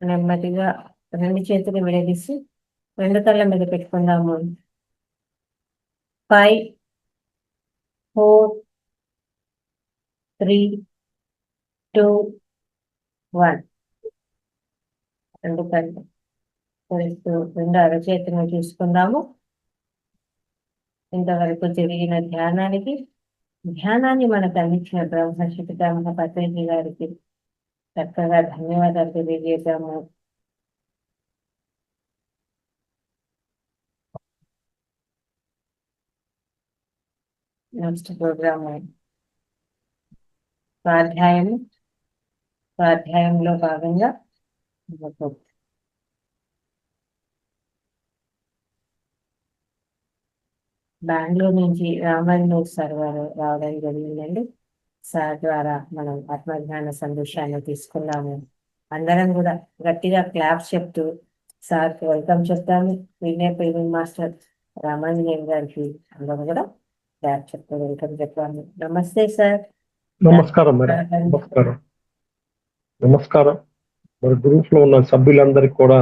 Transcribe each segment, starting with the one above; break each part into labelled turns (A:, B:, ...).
A: నెమ్మదిగా 2 చేతులు విడదీసి 2 కళ్ళ మీద పెట్టుకుందాము. 5, 4, 3, 2, 1. 2 కళ్ళు తెరుస్తూ 2 అరచేతులను చూసుకుందాము. ఇంతవరకు జరిగిన ధ్యానాన్ని మనకు అందించిన బ్రహ్మర్షి పితామహ పత్రిజీ గారికి చక్కగా ధన్యవాదాలు తెలియజేశాము. నెక్స్ట్ ప్రోగ్రామ్ స్వాధ్యాయంలో భాగంగా బెంగళూరు నుంచి రామాయణ్ సార్ గారు రావడం జరిగిందండి. సార్ ద్వారా మనం ఆత్మజ్ఞాన సందేశాన్ని తీసుకున్నాము. అందరం కూడా గట్టిగా క్లాప్స్ చెప్తూ సార్కి వెల్కమ్ చెప్తాము. వినయ్ మాస్టర్ రామాంజనేయం గారికి అందరం కూడా క్లాప్ చెప్తూ వెల్కమ్ చెప్పాము. నమస్తే సార్.
B: నమస్కారం మేడం. నమస్కారం. మరి గ్రూప్ లో ఉన్న సభ్యులందరికీ కూడా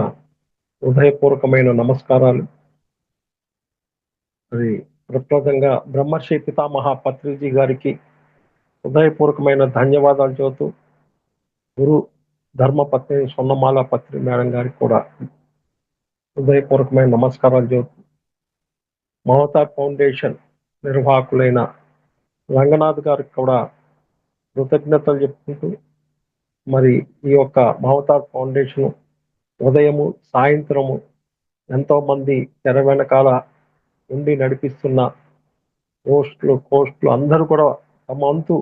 B: హృదయపూర్వకమైన నమస్కారాలు. అది ప్రప్రదంగా బ్రహ్మర్షి పితామహ పత్రిజీ గారికి హృదయపూర్వకమైన ధన్యవాదాలు చెబుతూ, గురు ధర్మపత్ని సొన్నమాల పత్రి మేడం గారికి కూడా హృదయపూర్వకమైన నమస్కారాలు చెబుతూ, మమతా ఫౌండేషన్ నిర్వాహకులైన రంగనాథ్ గారికి కూడా కృతజ్ఞతలు చెప్పుకుంటూ, మరి ఈ యొక్క మమతా ఫౌండేషన్ ఉదయము సాయంత్రము ఎంతో మంది తెర వెనకాల ఉండి నడిపిస్తున్న కోస్టులు అందరూ కూడా తమ వంతు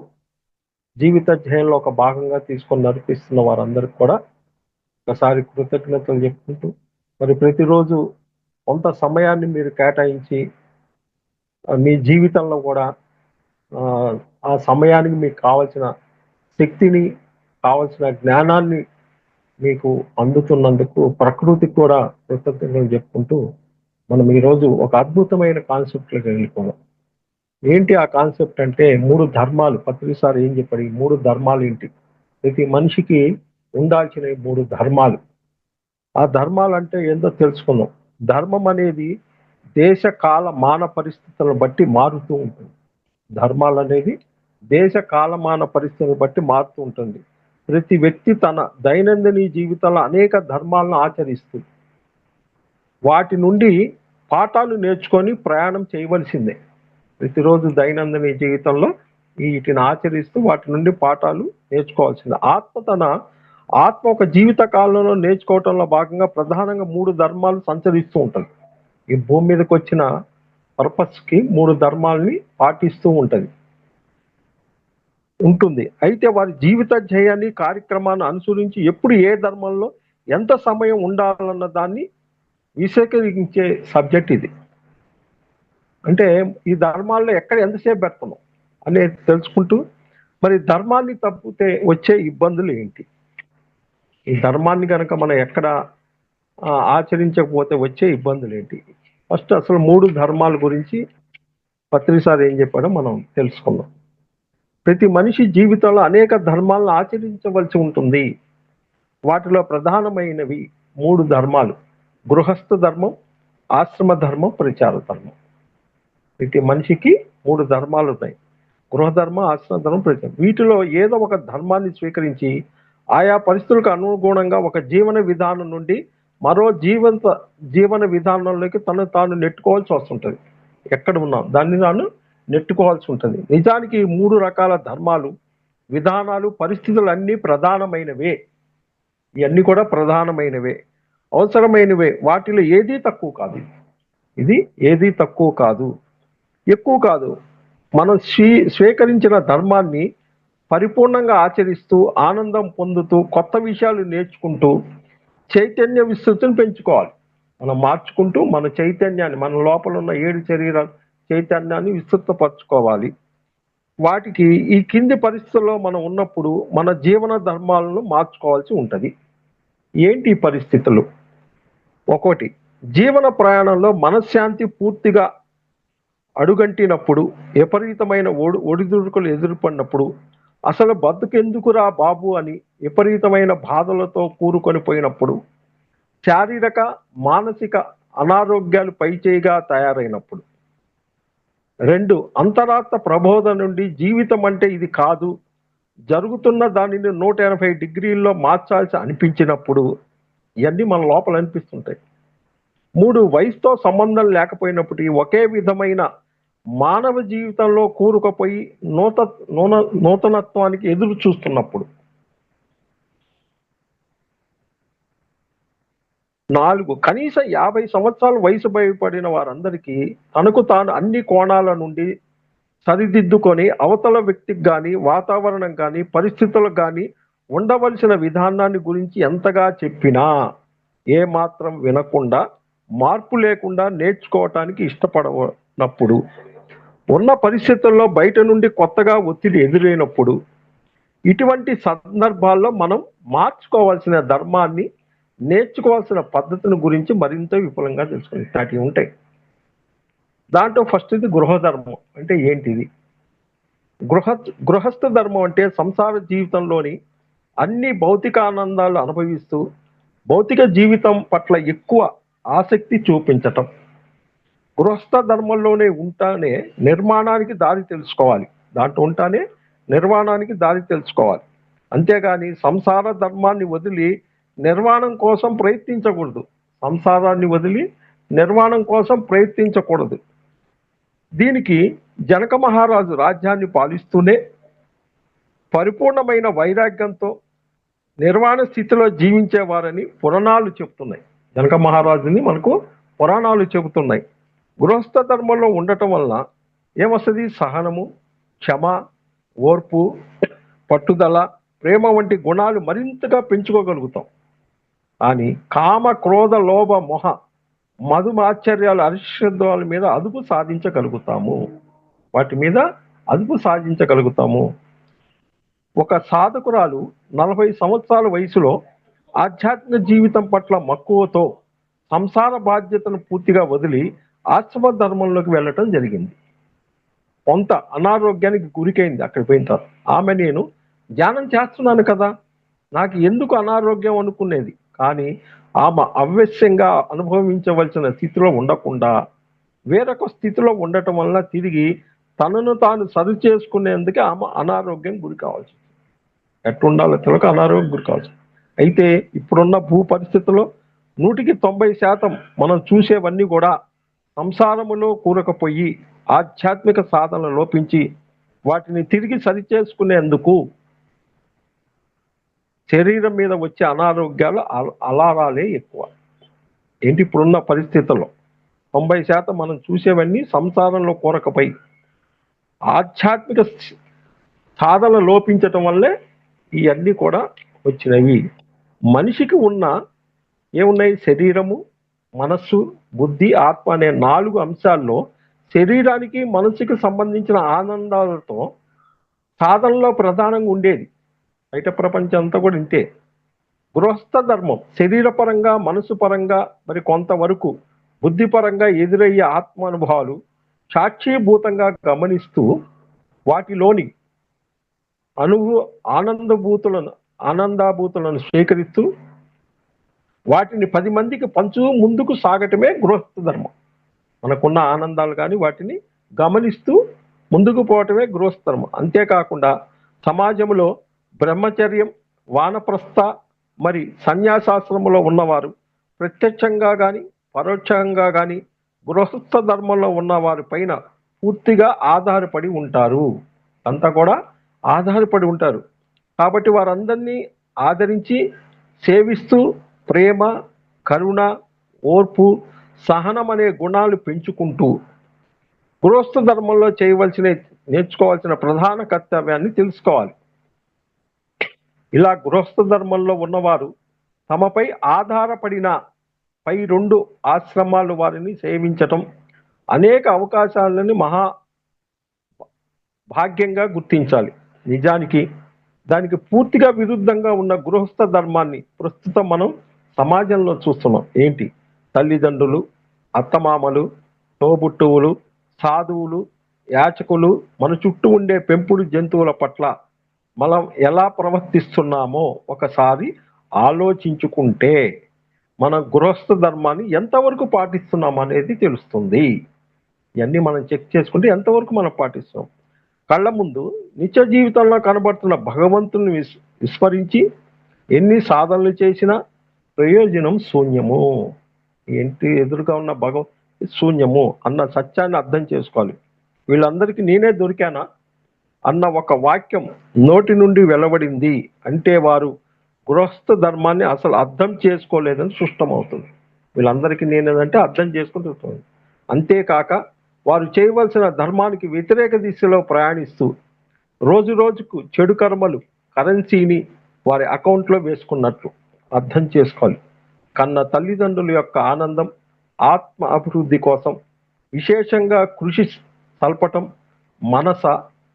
B: జీవిత ధ్యేయంలో ఒక భాగంగా తీసుకొని నడిపిస్తున్న వారందరికి కూడా ఒకసారి కృతజ్ఞతలు చెప్పుకుంటూ, మరి ప్రతిరోజు కొంత సమయాన్ని మీరు కేటాయించి మీ జీవితంలో కూడా ఆ సమయానికి మీకు కావలసిన శక్తిని, కావలసిన జ్ఞానాన్ని మీకు అందుతున్నందుకు ప్రకృతికి కూడా కృతజ్ఞతలు చెప్పుకుంటూ, మనం ఈరోజు ఒక అద్భుతమైన కాన్సెప్ట్లోకి వెళ్ళిపోదాం. ఏంటి ఆ కాన్సెప్ట్ అంటే 3 ధర్మాలు. పత్రిసారి ఏం చెప్పాడు? ఈ 3 ధర్మాలు ఏంటి? ప్రతి మనిషికి ఉండాల్సిన 3 ధర్మాలు. ఆ ధర్మాలు అంటే ఏందో తెలుసుకుందాం. ధర్మం అనేది దేశ కాల మాన పరిస్థితులను బట్టి మారుతూ ఉంటుంది. ధర్మాలు అనేది దేశ కాలమాన పరిస్థితులను బట్టి మారుతూ ఉంటుంది. ప్రతి వ్యక్తి తన దైనందిన జీవితంలో అనేక ధర్మాలను ఆచరిస్తూ వాటి నుండి పాఠాలు నేర్చుకొని ప్రయాణం చేయవలసిందే. ప్రతిరోజు దైనందిన జీవితంలో వీటిని ఆచరిస్తూ వాటి నుండి పాఠాలు నేర్చుకోవాల్సిందే. ఆత్మ ఒక జీవిత కాలంలో నేర్చుకోవటంలో భాగంగా ప్రధానంగా 3 ధర్మాలు సంచరిస్తూ ఉంటుంది. ఈ భూమి మీదకి వచ్చిన పర్పస్కి 3 ధర్మాలని పాటిస్తూ ఉంటుంది. అయితే వారి జీవిత ధ్యేయాన్ని, కార్యక్రమాన్ని అనుసరించి ఎప్పుడు ఏ ధర్మంలో ఎంత సమయం ఉండాలన్న దాన్ని విశేషించే సబ్జెక్ట్ ఇది. అంటే ఈ ధర్మాల్లో ఎక్కడ ఎంతసేపు పెడుతున్నాం అనేది తెలుసుకుంటూ, మరి ధర్మాన్ని తప్పితే వచ్చే ఇబ్బందులు ఏంటి, ఈ ధర్మాన్ని కనుక మనం ఎక్కడ ఆచరించకపోతే వచ్చే ఇబ్బందులు ఏంటి. ఫస్ట్ అసలు 3 ధర్మాల గురించి పత్రిసారి ఏం చెప్పాడో మనం తెలుసుకుందాం. ప్రతి మనిషి జీవితంలో అనేక ధర్మాలను ఆచరించవలసి ఉంటుంది. వాటిలో ప్రధానమైనవి 3 ధర్మాలు: గృహస్థ ధర్మం, ఆశ్రమ ధర్మం, ప్రచార ధర్మం. ప్రతి మనిషికి 3 ధర్మాలు ఉన్నాయి: గృహధర్మం, ఆశ్రమ ధర్మం, ప్రచారం. వీటిలో ఏదో ఒక ధర్మాన్ని స్వీకరించి ఆయా పరిస్థితులకు అనుగుణంగా ఒక జీవన విధానం నుండి మరో జీవన విధానంలోకి తను తాను నెట్టుకోవాల్సి వస్తుంటుంది. ఎక్కడ ఉన్నాం దాన్ని తాను నెట్టుకోవాల్సి ఉంటుంది. నిజానికి ఈ 3 రకాల ధర్మాలు, విధానాలు, పరిస్థితులు అన్నీ ప్రధానమైనవే. ఇవన్నీ కూడా ప్రధానమైనవే, అవసరమైనవే. వాటిలో ఏదీ తక్కువ కాదు. ఇది ఏదీ తక్కువ కాదు, ఎక్కువ కాదు. మనం స్వీకరించిన ధర్మాన్ని పరిపూర్ణంగా ఆచరిస్తూ ఆనందం పొందుతూ కొత్త విషయాలు నేర్చుకుంటూ చైతన్య విస్తృతిని పెంచుకోవాలి. మనం మార్చుకుంటూ మన చైతన్యాన్ని, మన లోపల ఉన్న 7 శరీరాల చైతన్యాన్ని విస్తృతపరచుకోవాలి. వాటికి ఈ కింది పరిస్థితుల్లో మనం ఉన్నప్పుడు మన జీవన ధర్మాలను మార్చుకోవాల్సి ఉంటుంది. ఏంటి పరిస్థితులు? 1, జీవన ప్రయాణంలో మనశ్శాంతి పూర్తిగా అడుగంటినప్పుడు, విపరీతమైన ఒడిదుడుకులు ఎదురుపడినప్పుడు, అసలు బతుకెందుకురా బాబు అని విపరీతమైన బాధలతో కూరుకొని పోయినప్పుడు, శారీరక మానసిక అనారోగ్యాలు పైచేయిగా తయారైనప్పుడు, 2 అంతరాత్మ ప్రబోధ నుండి జీవితం అంటే ఇది కాదు, జరుగుతున్న దానిని 180 డిగ్రీల్లో మార్చాల్సి అనిపించినప్పుడు, ఇవన్నీ మన లోపల అనిపిస్తుంటాయి. 3 వయసుతో సంబంధం లేకపోయినప్పటికీ ఒకే విధమైన మానవ జీవితంలో కూరుకుపోయి నూతనత్వానికి ఎదురు చూస్తున్నప్పుడు, 4 కనీసం 50 సంవత్సరాల వయసు భయపడిన వారందరికీ తనకు తాను అన్ని కోణాల నుండి సరిదిద్దుకొని అవతల వ్యక్తికి కానీ, వాతావరణం కానీ, పరిస్థితులకు కానీ ఉండవలసిన విధానాన్ని గురించి ఎంతగా చెప్పినా ఏమాత్రం వినకుండా, మార్పు లేకుండా నేర్చుకోవటానికి ఇష్టపడనప్పుడు, ఉన్న పరిస్థితుల్లో బయట నుండి కొత్తగా ఒత్తిడి ఎదురైనప్పుడు, ఇటువంటి సందర్భాల్లో మనం మార్చుకోవాల్సిన ధర్మాన్ని, నేర్చుకోవాల్సిన పద్ధతిని గురించి మరింత విపులంగా తెలుసుకుని ఇట్లాంటివి ఉంటాయి. దాంట్లో ఫస్ట్ ఇది గృహధర్మం అంటే ఏంటిది? గృహస్థ ధర్మం అంటే సంసార జీవితంలోని అన్ని భౌతిక ఆనందాలు అనుభవిస్తూ భౌతిక జీవితం పట్ల ఎక్కువ ఆసక్తి చూపించటం. గృహస్థ ధర్మంలోనే ఉంటానే నిర్మాణానికి దారి తెలుసుకోవాలి, దాంట్లో ఉంటానే నిర్మాణానికి దారి తెలుసుకోవాలి. అంతేగాని సంసార ధర్మాన్ని వదిలి నిర్మాణం కోసం ప్రయత్నించకూడదు. సంసారాన్ని వదిలి నిర్మాణం కోసం ప్రయత్నించకూడదు. దీనికి జనక మహారాజు రాజ్యాన్ని పాలిస్తూనే పరిపూర్ణమైన వైరాగ్యంతో నిర్వాణ స్థితిలో జీవించేవారని పురాణాలు చెబుతున్నాయి. జనక మహారాజుని మనకు పురాణాలు చెబుతున్నాయి. గృహస్థ ధర్మంలో ఉండటం వల్ల ఏమొస్తుంది? సహనము, క్షమ, ఓర్పు, పట్టుదల, ప్రేమ వంటి గుణాలు మరింతగా పెంచుకోగలుగుతాం. కానీ కామ, క్రోధ, లోభ, మొహ, మధుమాశ్చర్యాలు, అరిషద్వాల మీద అదుపు సాధించగలుగుతాము. వాటి మీద అదుపు సాధించగలుగుతాము. ఒక సాధకురాలు 40 సంవత్సరాల వయసులో ఆధ్యాత్మిక జీవితం పట్ల మక్కువతో సంసార బాధ్యతను పూర్తిగా వదిలి ఆశ్రమ ధర్మంలోకి వెళ్ళటం జరిగింది. కొంత అనారోగ్యానికి గురికైంది. అక్కడ పోయిన తర్వాత ఆమె, నేను ధ్యానం చేస్తున్నాను కదా, నాకు ఎందుకు అనారోగ్యం అనుకునేది. కానీ ఆమె అవశ్యంగా అనుభవించవలసిన స్థితిలో ఉండకుండా వేరొక స్థితిలో ఉండటం వలన తిరిగి తనను తాను సరి చేసుకునేందుకే ఆమె అనారోగ్యం గురి కావాల్సి, ఎట్లుండాలో తెలియక అనారోగ్యం గురి కావచ్చు. అయితే ఇప్పుడున్న భూ పరిస్థితుల్లో 190% మనం చూసేవన్నీ కూడా సంసారములో కూరకపోయి ఆధ్యాత్మిక సాధన లోపించి వాటిని తిరిగి సరిచేసుకునేందుకు శరీరం మీద వచ్చే అనారోగ్యాలు అలారాలే ఎక్కువ. ఏంటి ఇప్పుడున్న పరిస్థితుల్లో 90% మనం చూసేవన్నీ సంసారంలో కూరకపోయి ఆధ్యాత్మిక సాధన లోపించటం వల్లే ఇవన్నీ కూడా వచ్చినవి. మనిషికి ఏమున్నాయి? శరీరము, మనస్సు, బుద్ధి, ఆత్మ అనే 4 అంశాల్లో శరీరానికి, మనసుకి సంబంధించిన ఆనందాలతో సాధనలో ప్రధానంగా ఉండేది. బయట ప్రపంచం అంతా కూడా ఇంతే. గృహస్థ ధర్మం శరీరపరంగా, మనసు పరంగా, మరి కొంతవరకు బుద్ధిపరంగా ఎదురయ్యే ఆత్మానుభవాలు సాక్షిభూతంగా గమనిస్తూ వాటిలోని ఆనందాభూతులను స్వీకరిస్తూ వాటిని 10 మందికి పంచు ముందుకు సాగటమే గృహస్థ ధర్మం. మనకున్న ఆనందాలు కానీ వాటిని గమనిస్తూ ముందుకు పోవటమే గృహస్థ ధర్మం. అంతేకాకుండా సమాజంలో బ్రహ్మచర్యం, వానప్రస్థ, మరి సన్యాసాశ్రమంలో ఉన్నవారు ప్రత్యక్షంగా కానీ పరోక్షంగా కానీ గృహస్థ ధర్మంలో ఉన్న వారి పైన పూర్తిగా ఆధారపడి ఉంటారు. అంతా కూడా ఆధారపడి ఉంటారు. కాబట్టి వారందరినీ ఆదరించి సేవిస్తూ ప్రేమ, కరుణ, ఓర్పు, సహనం అనే గుణాలు పెంచుకుంటూ గృహస్థ ధర్మంలో నేర్చుకోవాల్సిన ప్రధాన కర్తవ్యాన్ని తెలుసుకోవాలి. ఇలా గృహస్థ ధర్మంలో ఉన్నవారు తమపై ఆధారపడిన పై 2 ఆశ్రమాలు వారిని సేవించటం అనేక అవకాశాలని మహా భాగ్యంగా గుర్తించాలి. నిజానికి దానికి పూర్తిగా విరుద్ధంగా ఉన్న గృహస్థ ధర్మాన్ని ప్రస్తుతం మనం సమాజంలో చూస్తున్నాం. ఏంటి? తల్లిదండ్రులు, అత్తమామలు, తోబుట్టువులు, సాధువులు, యాచకులు, మన చుట్టూ ఉండే పెంపుడు జంతువుల పట్ల మనం ఎలా ప్రవర్తిస్తున్నామో ఒకసారి ఆలోచించుకుంటే మన గృహస్థ ధర్మాన్ని ఎంతవరకు పాటిస్తున్నాం అనేది తెలుస్తుంది. ఇవన్నీ మనం చెక్ చేసుకుంటే ఎంతవరకు మనం పాటిస్తున్నాం. కళ్ళ ముందు నిత్య జీవితంలో కనబడుతున్న భగవంతుని విస్మరించి ఎన్ని సాధనలు చేసినా ప్రయోజనం శూన్యము. ఏంటి ఎదురుగా ఉన్న శూన్యము అన్న సత్యాన్ని అర్థం చేసుకోవాలి. వీళ్ళందరికీ నేనే దొరికానా అన్న ఒక వాక్యం నోటి నుండి వెలువడింది అంటే వారు గృహస్థ ధర్మాన్ని అసలు అర్థం చేసుకోలేదని స్పష్టమవుతుంది. వీళ్ళందరికీ నేనేదంటే అర్థం చేసుకుంటుంది. అంతేకాక వారు చేయవలసిన ధర్మానికి వ్యతిరేక దిశలో ప్రయాణిస్తూ రోజు రోజుకు చెడు కర్మలు కరెన్సీని వారి అకౌంట్లో వేసుకున్నట్లు అర్థం చేసుకోవాలి. కన్న తల్లిదండ్రుల యొక్క ఆనందం, ఆత్మ అభివృద్ధి కోసం విశేషంగా కృషి సల్పటం, మనస,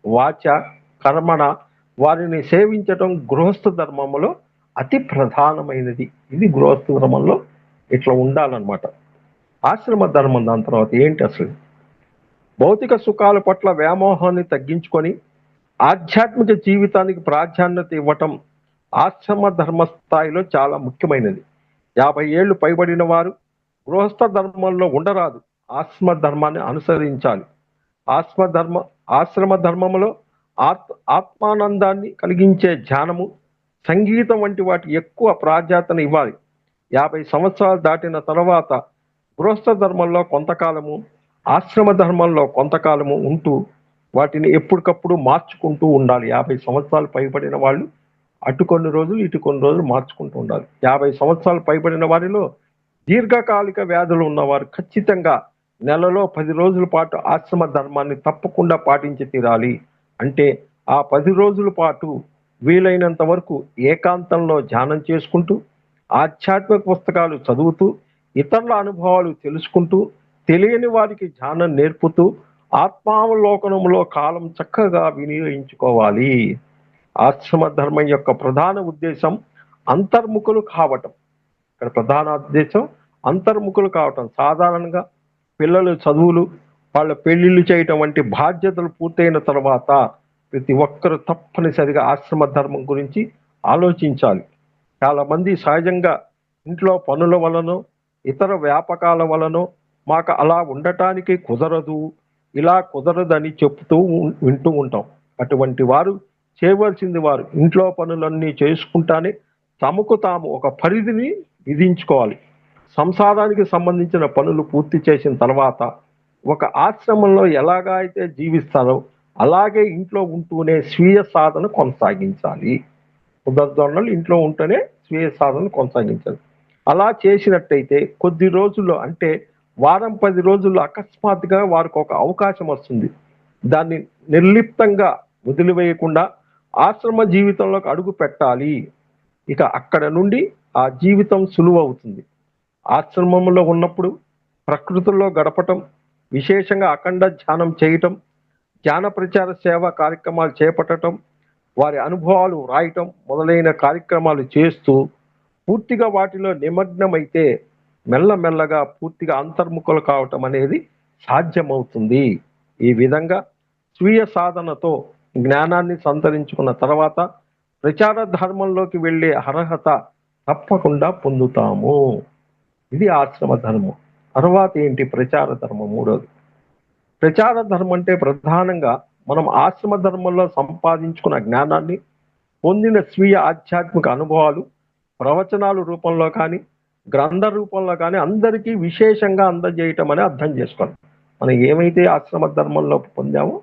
B: వాచ, కర్మణ వారిని సేవించటం గృహస్థ ధర్మంలో అతి ప్రధానమైనది. ఇది గృహస్థ ధర్మంలో ఇట్లా ఉండాలన్నమాట. ఆశ్రమ ధర్మం దాని తర్వాత ఏంటి అసలు? భౌతిక సుఖాల పట్ల వ్యామోహాన్ని తగ్గించుకొని ఆధ్యాత్మిక జీవితానికి ప్రాధాన్యత ఇవ్వటం ఆశ్రమ ధర్మ స్థాయిలో చాలా ముఖ్యమైనది. 50 ఏళ్ళు పైబడిన వారు గృహస్థ ధర్మంలో ఉండరాదు, ఆశ్రమ ధర్మాన్ని అనుసరించాలి. ఆశ్రమ ధర్మంలో ఆత్మానందాన్ని కలిగించే ధ్యానము, సంగీతం వంటి వాటి ఎక్కువ ప్రాధాన్యతను ఇవ్వాలి. 50 సంవత్సరాలు దాటిన తర్వాత గృహస్థ ధర్మంలో కొంతకాలము, ఆశ్రమ ధర్మంలో కొంతకాలము ఉంటూ వాటిని ఎప్పటికప్పుడు మార్చుకుంటూ ఉండాలి. 50 సంవత్సరాలు పైబడిన వాళ్ళు అటు కొన్ని రోజులు ఇటు కొన్ని రోజులు మార్చుకుంటూ ఉండాలి. 50 సంవత్సరాలు పైబడిన వారిలో దీర్ఘకాలిక వ్యాధులు ఉన్నవారు ఖచ్చితంగా నెలలో 10 రోజుల పాటు ఆశ్రమ ధర్మాన్ని తప్పకుండా పాటించి తీరాలి. అంటే ఆ 10 రోజుల పాటు వీలైనంత వరకు ఏకాంతంలో ధ్యానం చేసుకుంటూ, ఆధ్యాత్మిక పుస్తకాలు చదువుతూ, ఇతరుల అనుభవాలు తెలుసుకుంటూ, తెలియని వారికి ధ్యానం నేర్పుతూ ఆత్మావలోకనంలో కాలం చక్కగా వినియోగించుకోవాలి. ఆశ్రమ ధర్మం యొక్క ప్రధాన ఉద్దేశం అంతర్ముఖులు కావటం. ఇక్కడ ప్రధాన ఉద్దేశం అంతర్ముఖులు కావటం. సాధారణంగా పిల్లలు చదువులు, వాళ్ళ పెళ్లిళ్ళు చేయటం వంటి బాధ్యతలు పూర్తయిన తర్వాత ప్రతి ఒక్కరూ తప్పనిసరిగా ఆశ్రమ ధర్మం గురించి ఆలోచించాలి. చాలా మంది సహజంగా ఇంట్లో పనుల వలనో ఇతర వ్యాపకాల వలనో మాకు అలా ఉండటానికి కుదరదు, ఇలా కుదరదని చెప్తూ వింటూ ఉంటాం. అటువంటి వారు చేయవలసింది వారు ఇంట్లో పనులన్నీ చేసుకుంటానే తమకు తాము ఒక పరిధిని విధించుకోవాలి. సంసారానికి సంబంధించిన పనులు పూర్తి చేసిన తర్వాత ఒక ఆశ్రమంలో ఎలాగా అయితే జీవిస్తారో అలాగే ఇంట్లో ఉంటూనే స్వీయ సాధన కొనసాగించాలి. ఉదాహరణలు ఇంట్లో ఉంటూనే స్వీయ సాధన కొనసాగించాలి. అలా చేసినట్టయితే కొద్ది రోజుల్లో, అంటే వారం 10 రోజుల్లో అకస్మాత్తుగా వారికి ఒక అవకాశం వస్తుంది. దాన్ని నిర్లిప్తంగా వదిలివేయకుండా ఆశ్రమ జీవితంలోకి అడుగు పెట్టాలి. ఇక అక్కడ నుండి ఆ జీవితం సులువు అవుతుంది. ఆశ్రమంలో ఉన్నప్పుడు ప్రకృతిలో గడపటం, విశేషంగా అఖండ ధ్యానం చేయటం, ధ్యాన ప్రచార సేవ కార్యక్రమాలు చేపట్టడం, వారి అనుభవాలు రాయటం మొదలైన కార్యక్రమాలు చేస్తూ పూర్తిగా వాటిలో నిమగ్నమైతే మెల్లమెల్లగా పూర్తిగా అంతర్ముఖులు కావటం అనేది సాధ్యమవుతుంది. ఈ విధంగా స్వీయ సాధనతో జ్ఞానాన్ని సంతరించుకున్న తర్వాత ప్రచార ధర్మంలోకి వెళ్ళే అర్హత తప్పకుండా పొందుతాము. ఇది ఆశ్రమ ధర్మం. తర్వాత ఏంటి? ప్రచార ధర్మం. మూడోది ప్రచార ధర్మం అంటే ప్రధానంగా మనం ఆశ్రమ ధర్మంలో సంపాదించుకున్న జ్ఞానాన్ని, పొందిన స్వీయ ఆధ్యాత్మిక అనుభవాలు ప్రవచనాలు రూపంలో కానీ గ్రంథ రూపంలో కానీ అందరికీ విశేషంగా అందజేయటం అని అర్థం చేసుకోవాలి. మనం ఏమైతే ఆశ్రమ ధర్మంలో పొందామో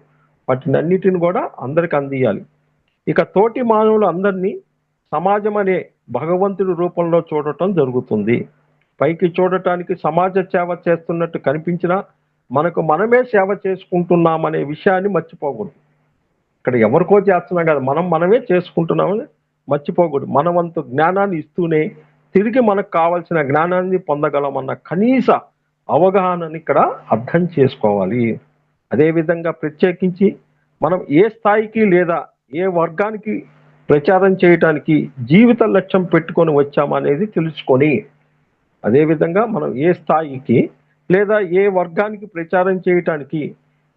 B: వాటిని అన్నిటిని కూడా అందరికి అందియాలి. ఇక తోటి మానవులు అందరినీ సమాజం అనే భగవంతుడి రూపంలో చూడటం జరుగుతుంది. పైకి చూడటానికి సమాజ సేవ చేస్తున్నట్టు కనిపించినా మనకు మనమే సేవ చేసుకుంటున్నామనే విషయాన్ని మర్చిపోకూడదు. ఇక్కడ ఎవరికో చేస్తున్నాం కదా, మనమే చేసుకుంటున్నామని మర్చిపోకూడదు. మన వంతు జ్ఞానాన్ని ఇస్తూనే తిరిగి మనకు కావాల్సిన జ్ఞానాన్ని పొందగలమన్న కనీస అవగాహనని ఇక్కడ అర్థం చేసుకోవాలి. అదేవిధంగా ప్రత్యేకించి మనం ఏ స్థాయికి లేదా ఏ వర్గానికి ప్రచారం చేయటానికి జీవిత లక్ష్యం పెట్టుకొని వచ్చామనేది తెలుసుకొని, అదేవిధంగా మనం ఏ స్థాయికి లేదా ఏ వర్గానికి ప్రచారం చేయటానికి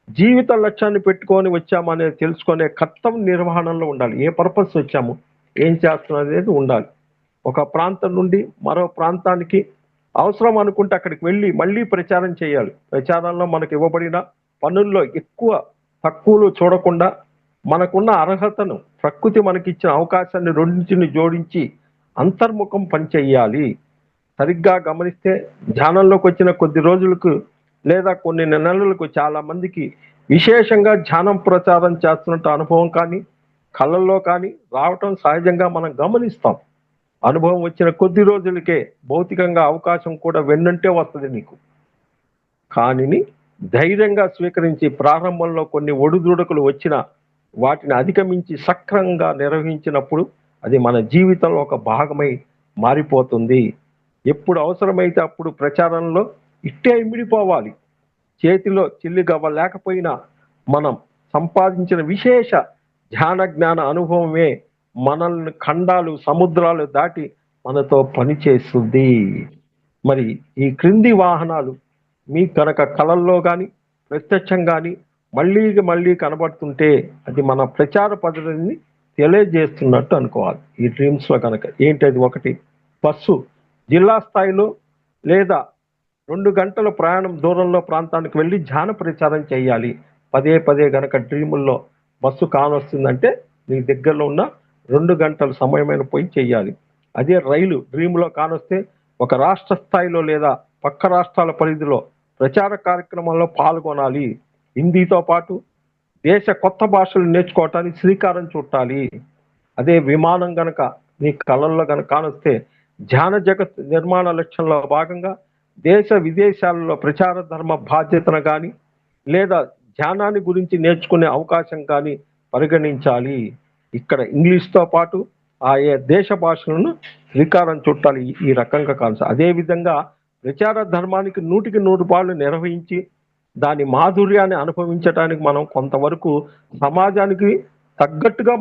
B: జీవిత లక్ష్యాన్ని పెట్టుకొని వచ్చామనేది తెలుసుకునే కర్తవ్య నిర్వహణలో ఉండాలి. ఏ పర్పస్ వచ్చాము, ఏం చేస్తున్నాం అనేది ఉండాలి. ఒక ప్రాంతం నుండి మరో ప్రాంతానికి అవసరం అనుకుంటే అక్కడికి వెళ్ళి మళ్ళీ ప్రచారం చేయాలి. ప్రచారంలో మనకు ఇవ్వబడిన పనుల్లో ఎక్కువ తక్కువలు చూడకుండా మనకున్న అర్హతను, ప్రకృతి మనకిచ్చిన అవకాశాన్ని రెండింటిని జోడించి అంతర్ముఖం పనిచేయాలి. సరిగ్గా గమనిస్తే ధ్యానంలోకి వచ్చిన కొద్ది రోజులకు లేదా కొన్ని నెలలకు చాలా మందికి విశేషంగా ధ్యానం ప్రచారం చేస్తున్నట్టు అనుభవం కానీ కళ్ళల్లో కానీ రావటం సహజంగా మనం గమనిస్తాం. అనుభవం వచ్చిన కొద్ది రోజులకే భౌతికంగా అవకాశం కూడా వెన్నంటే వస్తుంది నీకు. కానిని ధైర్యంగా స్వీకరించి ప్రారంభంలో కొన్ని ఒడిదుడుకులు వచ్చినా వాటిని అధిగమించి సక్రమంగా నిర్వహించినప్పుడు అది మన జీవితంలో ఒక భాగమై మారిపోతుంది. ఎప్పుడు అవసరమైతే అప్పుడు ప్రచారంలో ఇట్టే ఇమిడిపోవాలి. చేతిలో చిల్లిగవ్వ లేకపోయినా మనం సంపాదించిన విశేష ధ్యాన జ్ఞాన అనుభవమే మనల్ని ఖండాలు సముద్రాలు దాటి మనతో పనిచేస్తుంది. మరి ఈ క్రింది వాహనాలు మీ కనుక కళల్లో కానీ ప్రత్యక్షం కానీ మళ్ళీ కనబడుతుంటే అది మన ప్రచార పద్ధతిని తెలియజేస్తున్నట్టు అనుకోవాలి. ఈ డ్రీమ్స్లో కనుక ఏంటది? ఒకటి, బస్సు జిల్లా స్థాయిలో లేదా 2 గంటల ప్రయాణం దూరంలో ప్రాంతానికి వెళ్ళి ధ్యాన ప్రచారం చేయాలి. పదే గనక డ్రీముల్లో బస్సు కానొస్తుందంటే నీ దగ్గరలో ఉన్న 2 గంటల సమయమైన పోయి చేయాలి. అదే రైలు డ్రీములో కానొస్తే ఒక రాష్ట్ర స్థాయిలో లేదా పక్క రాష్ట్రాల పరిధిలో ప్రచార కార్యక్రమాల్లో పాల్గొనాలి. హిందీతో పాటు దేశ కొత్త భాషలు నేర్చుకోవటానికి శ్రీకారం చుట్టాలి. అదే విమానం గనక నీ కళల్లో గనక కానొస్తే ధ్యాన జగత్ నిర్మాణ లక్ష్యంలో భాగంగా దేశ విదేశాలలో ప్రచార ధర్మ బాధ్యతను కానీ లేదా ధ్యానాన్ని గురించి నేర్చుకునే అవకాశం కానీ పరిగణించాలి. ఇక్కడ ఇంగ్లీష్తో పాటు ఆయా దేశ భాషలను శ్రీకారం చుట్టాలి. ఈ రకంగా కాదు. అదేవిధంగా ప్రచార ధర్మానికి 100% నిర్వహించి దాని మాధుర్యాన్ని అనుభవించడానికి మనం కొంతవరకు సమాజానికి తగ్గట్టుగా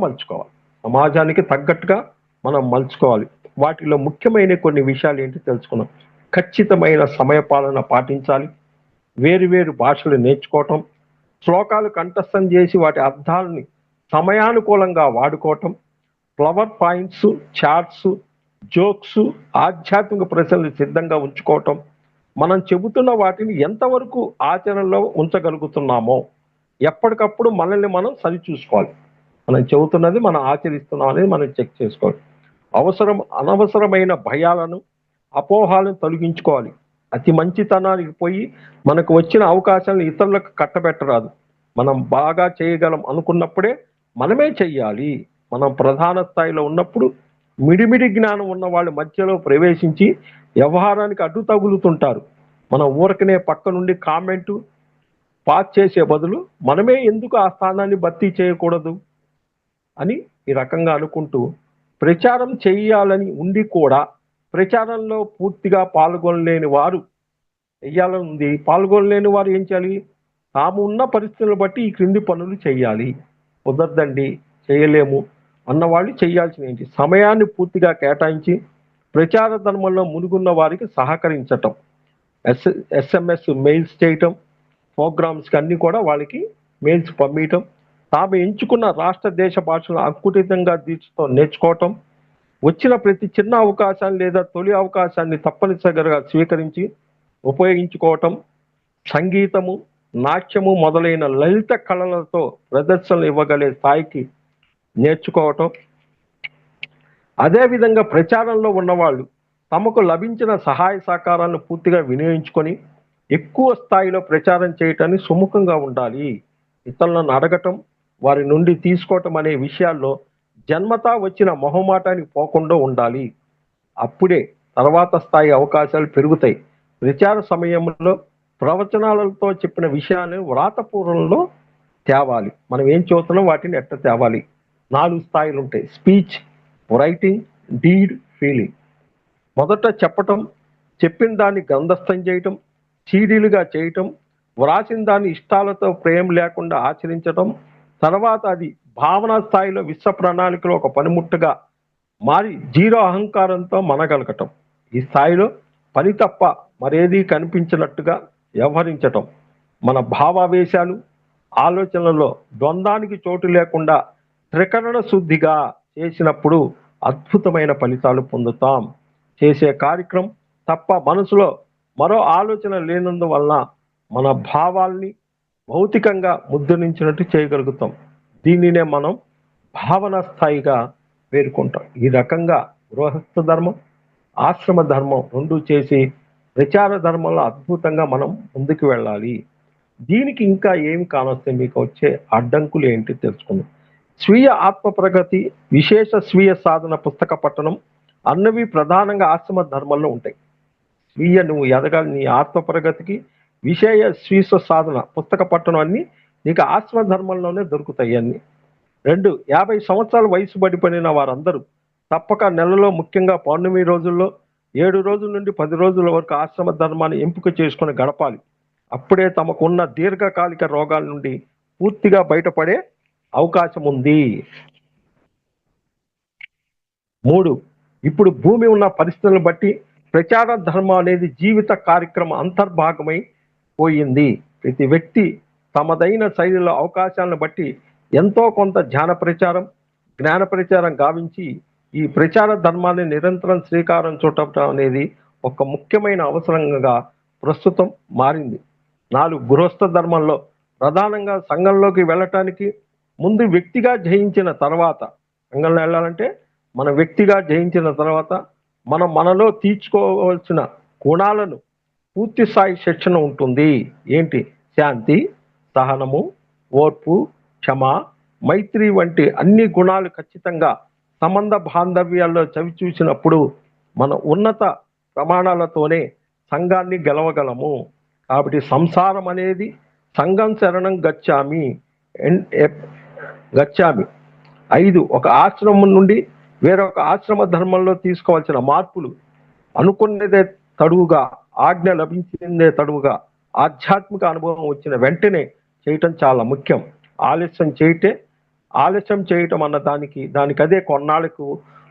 B: మనం మలుచుకోవాలి. వాటిలో ముఖ్యమైన కొన్ని విషయాలు ఏంటి తెలుసుకున్నాం. ఖచ్చితమైన సమయపాలన పాటించాలి. వేరు భాషలు నేర్చుకోవటం, శ్లోకాలు కంఠస్థం చేసి వాటి అర్థాలని సమయానుకూలంగా వాడుకోవటం, ఫ్లవర్ పాయింట్స్, చార్ట్స్, జోక్స్, ఆధ్యాత్మిక ప్రశ్నలు సిద్ధంగా ఉంచుకోవటం, మనం చెబుతున్న వాటిని ఎంతవరకు ఆచరణలో ఉంచగలుగుతున్నామో ఎప్పటికప్పుడు మనల్ని మనం సరిచూసుకోవాలి. మనం చెబుతున్నది మనం ఆచరిస్తున్నాం అనేది మనం చెక్ చేసుకోవాలి. అనవసరమైన భయాలను, అపోహాలను తొలగించుకోవాలి. అతి మంచితనానికి పోయి మనకు వచ్చిన అవకాశాలను ఇతరులకు కట్టబెట్టరాదు. మనం బాగా చేయగలం అనుకున్నప్పుడే మనమే చెయ్యాలి. మనం ప్రధాన స్థాయిలో ఉన్నప్పుడు మిడిమిడి జ్ఞానం ఉన్న వాళ్ళ మధ్యలో ప్రవేశించి వ్యవహారానికి అడ్డు తగులుతుంటారు. మనం ఊరకనే పక్క నుండి కామెంటు పాస్ చేసే బదులు మనమే ఎందుకు ఆ స్థానాన్ని భర్తీ చేయకూడదు అని ఈ రకంగా అనుకుంటూ ప్రచారం చేయాలని ఉండి కూడా ప్రచారంలో పూర్తిగా పాల్గొనలేని వారు పాల్గొనలేని వారు ఏం చేయాలి? తాము ఉన్న పరిస్థితులను బట్టి ఈ క్రింది పనులు చేయాలి. కుదరదండి, చేయలేము అన్నవాళ్ళు చేయాల్సిన ఏంటి? సమయాన్ని పూర్తిగా కేటాయించి ప్రచార ధర్మంలో మునుగున్న వారికి సహకరించటం, SMS మెయిల్స్ చేయటం, ప్రోగ్రామ్స్కి అన్ని కూడా వాళ్ళకి మెయిల్స్ పంపించటం, తాము ఎంచుకున్న రాష్ట్ర దేశ భాషలను అంకుటితంగా దీక్షతో నేర్చుకోవటం, వచ్చిన ప్రతి చిన్న అవకాశాన్ని లేదా తొలి అవకాశాన్ని తప్పనిసరిగా స్వీకరించి ఉపయోగించుకోవటం, సంగీతము, నాట్యము మొదలైన లలిత కళలతో ప్రదర్శనలు ఇవ్వగలే స్థాయికి నేర్చుకోవటం. అదేవిధంగా ప్రచారంలో ఉన్నవాళ్ళు తమకు లభించిన సహాయ సహకారాలను పూర్తిగా వినియోగించుకొని ఎక్కువ స్థాయిలో ప్రచారం చేయటానికి సుముఖంగా ఉండాలి. ఇతరులను అడగటం, వారి నుండి తీసుకోవటం అనే విషయాల్లో జన్మతా వచ్చిన మొహమాటానికి పోకుండా ఉండాలి. అప్పుడే తర్వాత స్థాయి అవకాశాలు పెరుగుతాయి. ప్రచార సమయంలో ప్రవచనాలతో చెప్పిన విషయాన్ని వ్రాతపూర్వంలో తేవాలి. మనం ఏం చదువుతున్నాం వాటిని ఎట్ట తేవాలి? 4 స్థాయిలు ఉంటాయి: స్పీచ్, రైటింగ్, డీడ్, ఫీలింగ్. మొదట చెప్పటం, చెప్పిన దాన్ని గ్రంథస్థం చేయటం, సీడీలుగా చేయటం, వ్రాసిన దాన్ని ఇష్టాలతో ప్రేమ లేకుండా ఆచరించటం, తర్వాత అది భావనా స్థాయిలో విశ్వ ప్రణాళికలో ఒక పనిముట్టుగా మారి 0 అహంకారంతో మనగలగటం. ఈ స్థాయిలో పని తప్ప మరేదీ కనిపించినట్టుగా వ్యవహరించటం, మన భావావేశాలు, ఆలోచనలో ద్వంద్వానికి చోటు లేకుండా త్రికరణ శుద్ధిగా చేసినప్పుడు అద్భుతమైన ఫలితాలు పొందుతాం. చేసే కార్యక్రమం తప్ప మనసులో మరో ఆలోచన లేనందువలన మన భావాల్ని భౌతికంగా ముద్రించినట్టు చేయగలుగుతాం. దీనినే మనం భావన స్థాయిగా పేర్కొంటాం. ఈ రకంగా గృహస్థ ధర్మం, ఆశ్రమ ధర్మం రెండు చేసి ప్రచార ధర్మంలో అద్భుతంగా మనం ముందుకు వెళ్ళాలి. దీనికి ఇంకా ఏమి కానొస్తే మీకు వచ్చే అడ్డంకులు ఏంటి తెలుసుకుందాం. స్వీయ ఆత్మ ప్రగతి, విశేష స్వీయ సాధన పుస్తక పఠనం అన్నవి ప్రధానంగా ఆశ్రమ ధర్మంలో ఉంటాయి. స్వీయ నువ్వు ఎదగాలి, నీ ఆత్మ ప్రగతికి విషయ స్వీయ సాధన పుస్తక పఠనం అన్ని నీకు ఆశ్రమ ధర్మంలోనే దొరుకుతాయి అన్ని. 2, 50 సంవత్సరాల వయసు పడిపోయిన వారందరూ తప్పక నెలలో, ముఖ్యంగా పౌర్ణమి రోజుల్లో 7 రోజుల నుండి 10 రోజుల వరకు ఆశ్రమ ధర్మాన్ని ఎంపిక చేసుకొని గడపాలి. అప్పుడే తమకున్న దీర్ఘకాలిక రోగాల నుండి పూర్తిగా బయటపడే అవకాశం ఉంది. 3, ఇప్పుడు భూమి ఉన్న పరిస్థితులను బట్టి ప్రచార ధర్మం అనేది జీవిత కార్యక్రమం అంతర్భాగమై పోయింది. ప్రతి వ్యక్తి తమదైన శైలిలో అవకాశాలను బట్టి ఎంతో కొంత ధ్యాన ప్రచారం, జ్ఞాన ప్రచారం గావించి ఈ ప్రచార ధర్మాన్ని నిరంతరం శ్రీకారం చుట్టడం అనేది ఒక ముఖ్యమైన అవసరంగా ప్రస్తుతం మారింది. 4, గృహస్థ ధర్మంలో ప్రధానంగా సంఘంలోకి వెళ్ళటానికి ముందు వ్యక్తిగా జయించిన తర్వాత, సంఘంలో వెళ్ళాలంటే మన వ్యక్తిగా జయించిన తర్వాత మనం మనలో తీర్చుకోవాల్సిన గుణాలను పూర్తి స్థాయి శిక్షణ ఉంటుంది. ఏంటి? శాంతి, సహనము, ఓర్పు, క్షమ, మైత్రి వంటి అన్ని గుణాలు ఖచ్చితంగా సంబంధ బాంధవ్యాల్లో చవి చూసినప్పుడు మన ఉన్నత ప్రమాణాలతోనే సంఘాన్ని గెలవగలము. కాబట్టి సంసారం అనేది సంఘం శరణం గచ్చామి. 5, ఒక ఆశ్రమం నుండి వేరొక ఆశ్రమ ధర్మంలో తీసుకోవాల్సిన మార్పులు అనుకున్నదే తడువుగా, ఆజ్ఞ లభించిందే తడువుగా ఆధ్యాత్మిక అనుభవం వచ్చిన వెంటనే చేయటం చాలా ముఖ్యం. ఆలస్యం చేయటం అన్న దానికదే కొన్నాళ్లకు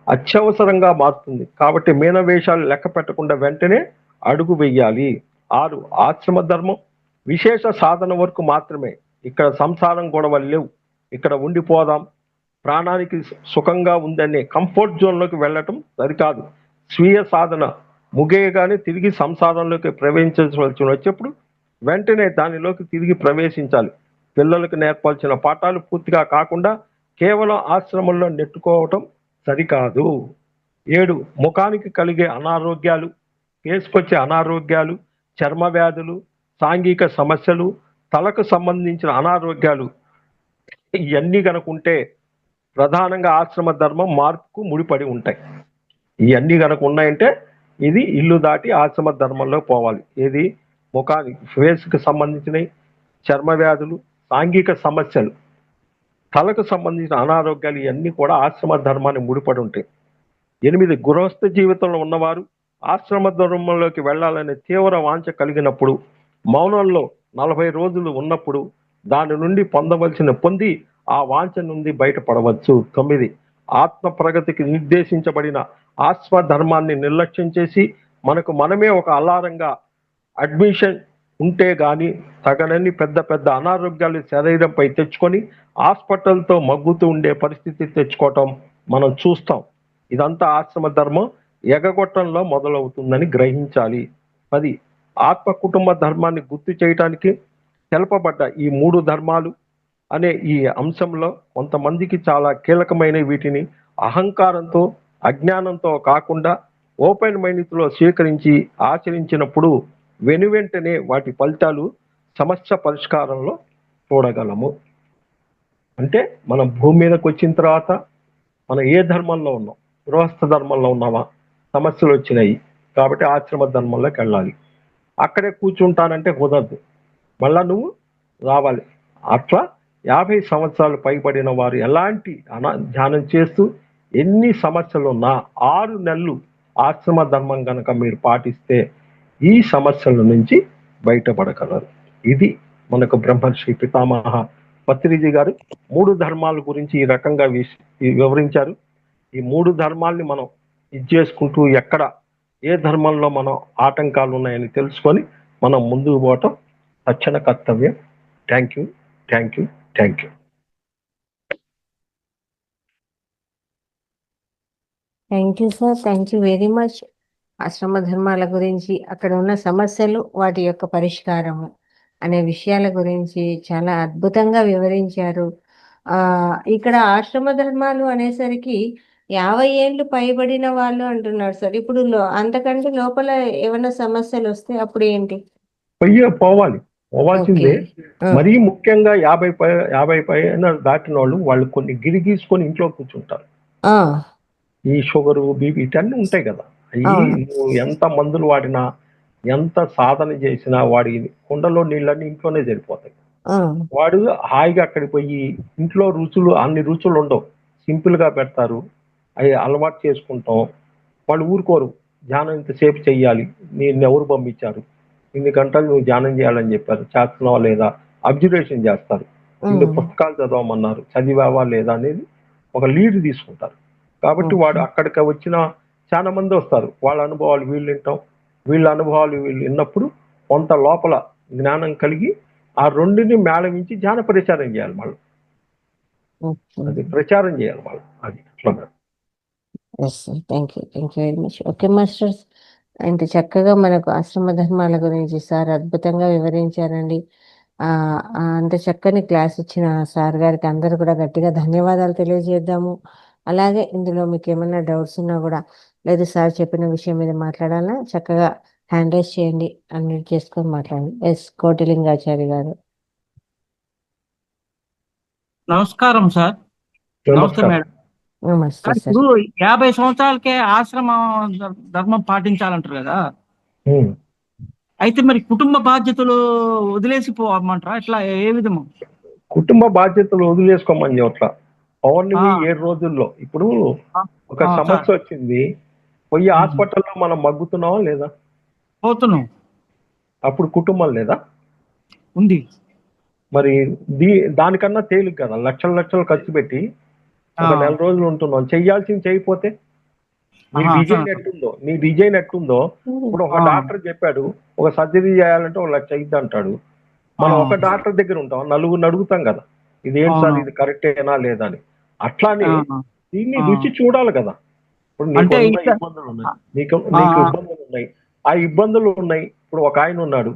B: అత్యవసరంగా మారుతుంది. కాబట్టి మీనవేషాలు లెక్క పెట్టకుండా వెంటనే అడుగు వెయ్యాలి. 6, ఆశ్రమ ధర్మం విశేష సాధన వరకు మాత్రమే. ఇక్కడ సంసారం గొడవలు లేవు, ఇక్కడ ఉండిపోదాం, ప్రాణానికి సుఖంగా ఉందనే కంఫర్ట్ జోన్లోకి వెళ్ళటం సరికాదు. స్వీయ సాధన ముగియగానే తిరిగి సంసారంలోకి ప్రవేశించవలసి వచ్చేప్పుడు వెంటనే దానిలోకి తిరిగి ప్రవేశించాలి. పిల్లలకు నేర్పాల్సిన పాఠాలు పూర్తిగా కాకుండా కేవలం ఆశ్రమంలో నెట్టుకోవటం సరికాదు. 7, ముఖానికి కలిగే అనారోగ్యాలు, కేసుకొచ్చే అనారోగ్యాలు, చర్మ వ్యాధులు, సాంఘిక సమస్యలు, తలకు సంబంధించిన అనారోగ్యాలు ఇవన్నీ కనుకుంటే ప్రధానంగా ఆశ్రమ ధర్మం మార్పుకు ముడిపడి ఉంటాయి. ఇవన్నీ కనుక ఉన్నాయంటే ఇది ఇల్లు దాటి ఆశ్రమ ధర్మంలో పోవాలి. ఏది? ముఖానికి, ఫేస్కి సంబంధించినవి, చర్మ వ్యాధులు, సాంఘిక సమస్యలు, తలకు సంబంధించిన అనారోగ్యాలు ఇవన్నీ కూడా ఆశ్రమ ధర్మాన్ని ముడిపడి ఉంటాయి. 8, గృహస్థ జీవితంలో ఉన్నవారు ఆశ్రమ ధర్మంలోకి వెళ్ళాలనే తీవ్ర వాంఛ కలిగినప్పుడు, మౌనంలో 40 రోజులు ఉన్నప్పుడు దాని నుండి పొంది ఆ వాంఛ నుండి బయటపడవచ్చు. 9, ఆత్మ ప్రగతికి నిర్దేశించబడిన ఆశ్రమ ధర్మాన్ని నిర్లక్ష్యం చేసి మనకు మనమే ఒక అలారంగా అడ్మిషన్ ఉంటే గాని తగనని పెద్ద పెద్ద అనారోగ్యాలు శరీరంపై తెచ్చుకొని హాస్పిటల్తో మగ్గుతూ ఉండే పరిస్థితి తెచ్చుకోవటం మనం చూస్తాం. ఇదంతా ఆశ్రమ ధర్మం ఎగగొట్టంలో మొదలవుతుందని గ్రహించాలి. 10, ఆత్మ కుటుంబ ధర్మాన్ని గుర్తు చేయటానికి తెలపబడ్డ ఈ 3 ధర్మాలు అనే ఈ అంశంలో కొంతమందికి చాలా కీలకమైన వీటిని అహంకారంతో, అజ్ఞానంతో కాకుండా ఓపెన్ మైండ్తో స్వీకరించి ఆచరించినప్పుడు వెనువెంటనే వాటి ఫలితాలు సమస్య పరిష్కారంలో చూడగలము. అంటే మనం భూమి మీదకి వచ్చిన తర్వాత మనం ఏ ధర్మంలో ఉన్నాం? గృహస్థ ధర్మంలో ఉన్నామా? సమస్యలు వచ్చినాయి కాబట్టి ఆశ్రమ ధర్మంలోకి వెళ్ళాలి. అక్కడే కూర్చుంటానంటే కుదరదు, మళ్ళా నువ్వు రావాలి. అట్లా 50 సంవత్సరాలు పైబడిన వారు ఎలాంటి ధ్యానం చేస్తూ ఎన్ని సమస్యలు ఉన్నా 6 నెలలు ఆశ్రమ ధర్మం కనుక మీరు పాటిస్తే ఈ సమస్యల నుంచి బయటపడగలరు. ఇది మనకు బ్రహ్మర్షి పితామహ పత్రిజీ గారు 3 ధర్మాల గురించి ఈ రకంగా వివరించారు. ఈ 3 ధర్మాల్ని మనం ఇది చేసుకుంటూ ఎక్కడ ఏ ధర్మంలో మనం ఆటంకాలు ఉన్నాయని తెలుసుకొని మనం ముందుకు పోవటం తక్షణ కర్తవ్యం. Thank you. Thank you. Thank you.
A: Thank you sir. Thank you very much. ఆశ్రమ ధర్మాల గురించి, అక్కడ ఉన్న సమస్యలు, వాటి యొక్క పరిష్కారము అనే విషయాల గురించి చాలా అద్భుతంగా వివరించారు. ఇక్కడ ఆశ్రమ ధర్మాలు అనేసరికి 50 ఏళ్ళు పైబడిన వాళ్ళు అంటున్నారు సార్. ఇప్పుడు అంతకంటే లోపల ఏమైనా సమస్యలు వస్తే అప్పుడు ఏంటి?
B: పోవాల్సిందే. మరీ ముఖ్యంగా 50 పైన దాటిన వాళ్ళు కొన్ని గిరి గీసుకొని ఇంట్లో కూర్చుంటారు. ఈ షుగరు, బీపీ ఇటన్నీ ఉంటాయి కదా. అవి నువ్వు ఎంత మందులు వాడినా, ఎంత సాధన చేసినా వాడి కుండలో నీళ్ళన్నీ ఇంట్లోనే సరిపోతాయి. వాడు హాయిగా అక్కడికి పోయి ఇంట్లో అన్ని రుచులు ఉండవు, సింపుల్ గా పెడతారు. అవి అలవాటు చేసుకుంటాం. వాళ్ళు ఊరుకోరు. ధ్యానం ఇంతసేపు చెయ్యాలి, నేను ఎవరు పంపించారు, ఇన్ని గంటలు నువ్వు ధ్యానం చేయాలని చెప్పారు, చేస్తున్నావా లేదా అబ్జర్వేషన్ చేస్తారు. ఇన్ని పుస్తకాలు చదవమన్నారు, చదివావా లేదా అనేది ఒక లీడ్ తీసుకుంటారు. కాబట్టి వాడు అక్కడికి వచ్చిన చాలా మంది వస్తారు. వాళ్ళ అనుభవాలు వీళ్ళు వింటాం, వీళ్ళ అనుభవాలు వీళ్ళు విన్నప్పుడు కొంత లోపల జ్ఞానం కలిగి ఆ రెండుని మేళవించి ధ్యాన ప్రచారం చేయాలి. మళ్ళీ అది ప్రచారం చేయాలి మళ్ళీ. అది అట్లా.
A: Thank you very much. Okay masters, ఇంత చక్కగా మనకు ఆశ్రమ ధర్మాల గురించి సార్ అద్భుతంగా వివరించారండి. అంత చక్కని క్లాస్ ఇచ్చిన సార్ గారికి అందరూ కూడా గట్టిగా ధన్యవాదాలు తెలియజేద్దాము. అలాగే ఇందులో మీకు ఏమైనా డౌట్స్ ఉన్నా కూడా, లేదు సార్ చెప్పిన విషయం మీద మాట్లాడాలా, చక్కగా హ్యాండ్ రైజ్ చేయండి, అన్మ్యూట్ చేసుకొని మాట్లాడండి. ఎస్ కోటిలింగాచారి గారు.
C: నమస్కారం సార్. నమస్తే మేడం.
A: నమస్తే సార్.
C: ఇప్పుడు 50 సంవత్సరాలకే ఆశ్రమ ధర్మం పాటించాలంటారు కదా. అయితే మరి కుటుంబ బాధ్యతలు వదిలేసిపోమంటారా? ఇట్లా ఏ విధము?
B: కుటుంబ బాధ్యతలు వదిలేసుకోమని చెప్పట్లా. పౌర్ణమి 7 రోజుల్లో ఇప్పుడు ఒక సమస్య వచ్చింది, పోయి హాస్పిటల్లో మనం మగ్గుతున్నావా లేదా?
C: పోతున్నాం.
B: అప్పుడు కుటుంబం లేదా?
C: ఉంది.
B: మరి దానికన్నా తేలిక కదా, లక్షలు ఖర్చు పెట్టి ఒక 1 రోజులు ఉంటున్నాం, చెయ్యాల్సింది చేయకపోతే నీ డిజైన్ ఎట్టుందో ఇప్పుడు ఒక డాక్టర్ చెప్పాడు ఒక సర్జరీ చేయాలంటే 1 లక్ష అయింది అంటాడు. మనం ఒక డాక్టర్ దగ్గర ఉంటాం, నలుగురిని అడుగుతాం కదా, ఇది ఏంటి సార్, ఇది కరెక్టేనా లేదా అని. అట్లానే దీన్ని రుచి చూడాలి కదా. ఇప్పుడు నీకు ఇబ్బందులు ఉన్నాయి, నీకు ఇబ్బందులు ఉన్నాయి, ఆ ఇబ్బందులు ఉన్నాయి. ఇప్పుడు ఒక ఆయన ఉన్నాడు,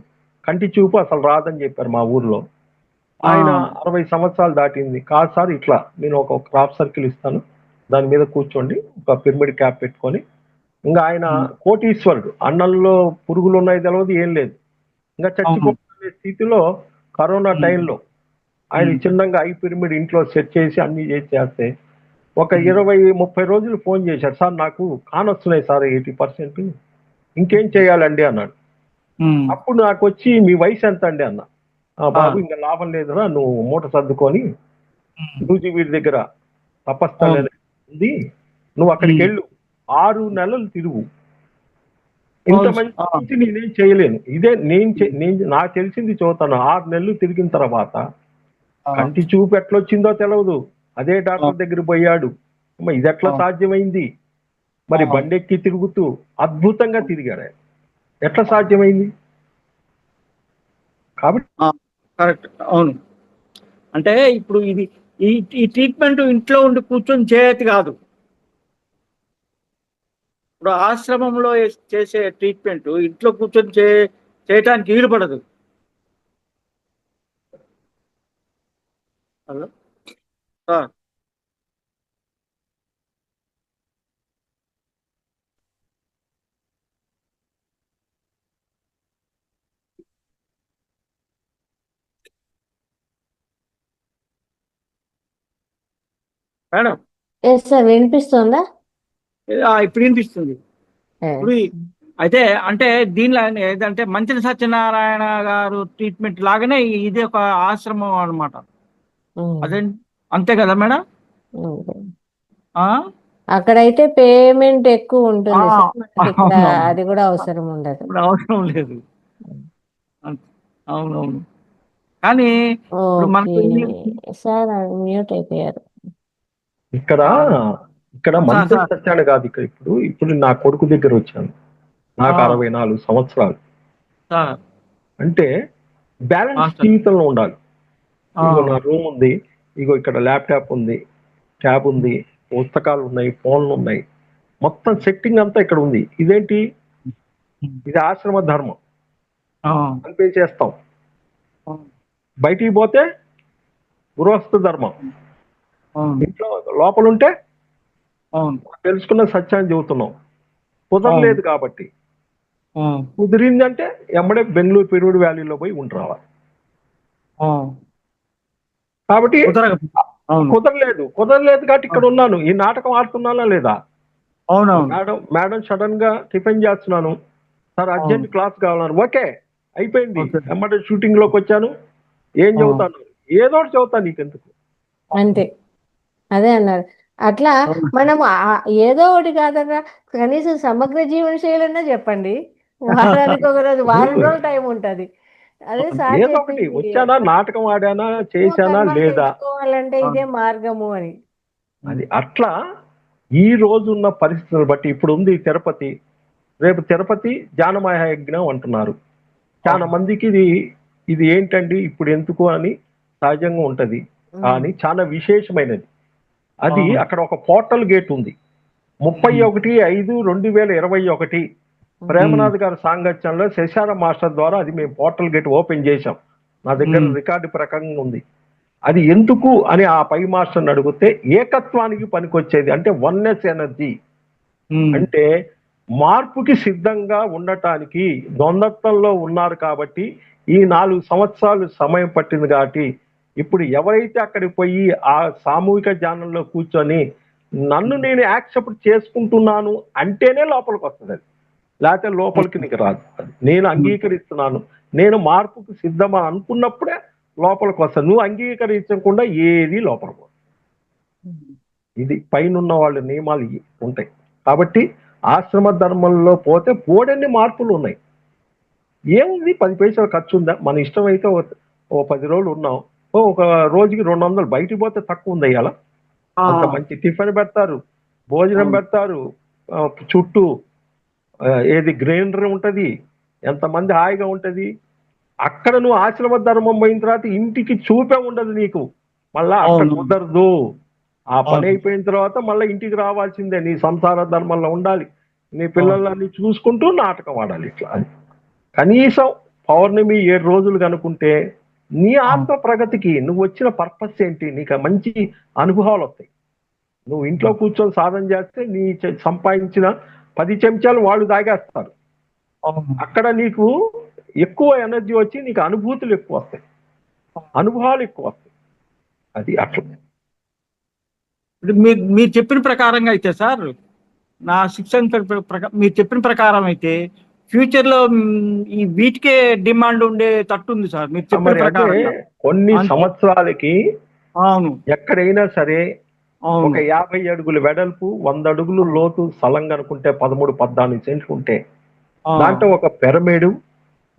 B: కంటి చూపు అసలు రాదని చెప్పారు మా ఊర్లో. ఆయన 60 సంవత్సరాలు దాటింది. కాదు సార్, ఇట్లా నేను ఒక క్రాప్ సర్కిల్ ఇస్తాను, దాని మీద కూర్చోండి, ఒక పిరమిడ్ క్యాప్ పెట్టుకొని. ఇంకా ఆయన కోటీశ్వరుడు, అన్నంలో పురుగులు ఉన్నాయి తెలియదు, ఏం లేదు, ఇంకా చచ్చిపోయే స్థితిలో కరోనా టైంలో ఆయన చిన్నగా ఐ పిరమిడ్ ఇంట్లో సెట్ చేసి అన్ని చేస్తే ఒక 20-30 రోజులు ఫోన్ చేశాడు, సార్ నాకు కానొస్తున్నాయి సార్ 80%, ఇంకేం చేయాలండి అన్నాడు. అప్పుడు నాకు వచ్చి మీ వయసు ఎంత అండి అన్న. బాబు ఇంకా లాభం లేదురా, నువ్వు మూట సర్దుకొని వీడి దగ్గర తపస్థలి ఉంది, నువ్వు అక్కడికి వెళ్ళు, 6 నెలలు తిరుగు. ఇంత మంచి నేనేం చేయలేను, ఇదే నేను నాకు తెలిసింది చూస్తాను. 6 నెలలు తిరిగిన తర్వాత కంటి చూపు ఎట్లొచ్చిందో తెలియదు, అదే డాక్టర్ దగ్గర పోయాడు, ఇది ఎట్లా సాధ్యమైంది, మరి బండెక్కి తిరుగుతూ అద్భుతంగా తిరిగాడు. ఎట్లా సాధ్యమైంది? కాబట్టి
C: కరెక్ట్. అవును. అంటే ఇప్పుడు ఇది ఈ ట్రీట్మెంట్ ఇంట్లో ఉండి కూర్చొని చేయతి కాదు. ఇప్పుడు ఆశ్రమంలో చేసే ట్రీట్మెంట్ ఇంట్లో కూర్చొని చేయటానికి వీలు పడదు. Hello sir. మేడం
A: సార్ వినిపిస్తుందా?
C: ఇప్పుడు వినిపిస్తుంది. ఇప్పుడు అయితే అంటే దీనిలో ఏదంటే మంత్రి సత్యనారాయణ గారు ట్రీట్మెంట్ లాగానే ఇది ఒక ఆశ్రమం అన్నమాట. అదే అంతే కదా మేడం?
A: అక్కడైతే పేమెంట్ ఎక్కువ ఉంటుంది, అది కూడా అవసరం ఉండదు.
C: అవసరం లేదు. అవునవును. కానీ
A: సార్ మ్యూట్ అయిపోయారు.
B: ఇక్కడ మంత్రి సత్యాన్ని కాదు, ఇప్పుడు నా కొడుకు దగ్గర వచ్చాను, నాకు 64 సంవత్సరాలు. అంటే బ్యాలెన్స్ జీవితంలో ఉండాలి.
C: ఆ,
B: ఇగో నా రూమ్ ఉంది, ఇగో ఇక్కడ ల్యాప్టాప్ ఉంది, ట్యాబ్ ఉంది, పుస్తకాలు ఉన్నాయి, ఫోన్లు ఉన్నాయి, మొత్తం సెట్టింగ్ అంతా ఇక్కడ ఉంది. ఇదేంటి? ఇది ఆశ్రమ ధర్మం
C: ఆ,
B: అనిపించేస్తాం.
C: ఆ,
B: బయటికి పోతే గృహస్థ ధర్మం,
C: అవును
B: ఇంట్లో లోపల ఉంటే
C: అవును
B: తెలుసుకున్న సత్యాన్ని చెబుతున్నాం. కుదరలేదు కాబట్టి,
C: ఆ,
B: కుదిరిందంటే ఎమ్మడే బెంగళూరు పెరువుడు వ్యాలీలో పోయి ఉండి రావాలి.
C: ఆ.
B: కాబట్టి
C: అవును
B: కుదరలేదు కాబట్టి ఇక్కడ ఉన్నాను. ఈ నాటకం ఆడుతున్నానా లేదా?
C: అవునవును
B: మేడం సడన్ గా టిఫిన్ చేస్తున్నాను సార్, అర్జెంట్ క్లాస్ కావాలన్నారు. ఓకే, అయిపోయింది.
C: ఓకే.
B: ఎమ్మటే షూటింగ్ లోకి వచ్చాను. ఏం
C: ఆ.
B: చెబుతాను? ఏదో ఒకటి చెబుతాను, నీకెందుకు.
A: అంతే, అదే అన్నారు. అట్లా
C: అవును.
A: మనం ఏదో ఒకటి కాదన్నా కనీసం సమగ్ర జీవన శైలన్నా చెప్పండి. వారానికి ఒక రోజు, వారం రోజులు టైం ఉంటది. అదే సార్
B: ఏదో ఒకటి
A: చెప్పింది,
B: వచ్చానా, నాటకం ఆడానా, చేశానా
A: కర్మలు
B: లేదా,
A: తెచ్చుకోవాలంటే ఇదే మార్గము అని.
B: అది అట్లా. ఈ రోజు ఉన్న పరిస్థితులను బట్టి ఇప్పుడు ఉంది తిరుపతి, రేపు తిరుపతి జానమాయ యజ్ఞం అంటున్నారు. చాలా మందికి ఇది ఏంటండి ఇప్పుడు ఎందుకు అని సహజంగా ఉంటది, కానీ చాలా విశేషమైనది. అది అక్కడ ఒక పోర్టల్ గేట్ ఉంది. 31/5/2021 ప్రేమనాథ్ గారి సాంగత్యంలో శశార మాస్టర్ ద్వారా అది మేము పోర్టల్ గేట్ ఓపెన్ చేశాం. నా దగ్గర రికార్డు ప్రకారంగా ఉంది. అది ఎందుకు అని ఆ పై మాస్టర్ని అడిగితే ఏకత్వానికి పనికొచ్చేది, అంటే వన్నెస్ ఎనర్జీ, అంటే మార్పుకి సిద్ధంగా ఉండటానికి ద్వంద్వత్వంలో ఉన్నారు కాబట్టి ఈ 4 సంవత్సరాలు సమయం పట్టింది. కాబట్టి ఇప్పుడు ఎవరైతే అక్కడికి పోయి ఆ సామూహిక ధ్యానంలో కూర్చొని నన్ను నేను యాక్సెప్ట్ చేసుకుంటున్నాను అంటేనే లోపలికి వస్తుంది. అది లేకపోతే లోపలికి నీకు రాదు. నేను అంగీకరిస్తున్నాను, నేను మార్పుకు సిద్ధమా అనుకున్నప్పుడే లోపలికి వస్తుంది. నువ్వు అంగీకరించకుండా ఏది లోపలికి వస్తుంది. ఇది పైన వాళ్ళ నియమాలు ఉంటాయి. కాబట్టి ఆశ్రమ ధర్మంలో పోతే పోడన్ని మార్పులు ఉన్నాయి. ఏముంది, 10 పైసలు ఖర్చు ఉందా? మన ఇష్టం అయితే ఓ 10 రోజులు ఉన్నాం, ఒక రోజుకి 200 బయటికి పోతే తక్కువ ఉంది. అయ్యాల అంత మంచి టిఫిన్ పెడతారు, భోజనం పెడతారు, చుట్టూ ఏది గ్రైండర్ ఉంటది, ఎంతమంది హాయిగా ఉంటది. అక్కడ నువ్వు ఆశ్రమ ధర్మం పోయిన తర్వాత ఇంటికి చూపే ఉండదు నీకు. మళ్ళా అక్కడ కుదరదు. ఆ పని అయిపోయిన తర్వాత మళ్ళీ ఇంటికి రావాల్సిందే. నీ సంసార ధర్మంలో ఉండాలి, నీ పిల్లలని చూసుకుంటూ నాటకం ఆడాలి. ఇట్లా అది కనీసం పౌర్ణమి 7 రోజులు కనుకుంటే నీ ఆత్మ ప్రగతికి నువ్వు వచ్చిన పర్పస్ ఏంటి, నీకు మంచి అనుభవాలు వస్తాయి. నువ్వు ఇంట్లో కూర్చొని సాధన చేస్తే నీ సంపాదించిన 10 చెంచాలు వాళ్ళు తాగేస్తారు. అక్కడ నీకు ఎక్కువ ఎనర్జీ వచ్చి నీకు అనుభూతులు ఎక్కువ వస్తాయి, అనుభవాలు ఎక్కువ వస్తాయి. అది అట్లా.
C: మీరు చెప్పిన ప్రకారంగా అయితే సార్, నా శిక్షణ మీరు చెప్పిన ప్రకారం అయితే ఫ్యూచర్ లో ఈ వీటికే డిమాండ్ ఉండే తట్టు ఉంది సార్. మీరు చెప్పిన ప్రకారం
B: కొన్ని సంవత్సరాలకి
C: అవును
B: ఎక్కడైనా సరే ఒక 50 అడుగుల వెడల్పు, 100 అడుగులు లోతు స్థలం కనుకుంటే 13-14 సెంట్లు ఉంటే దాంట్లో ఒక పిరమిడ్,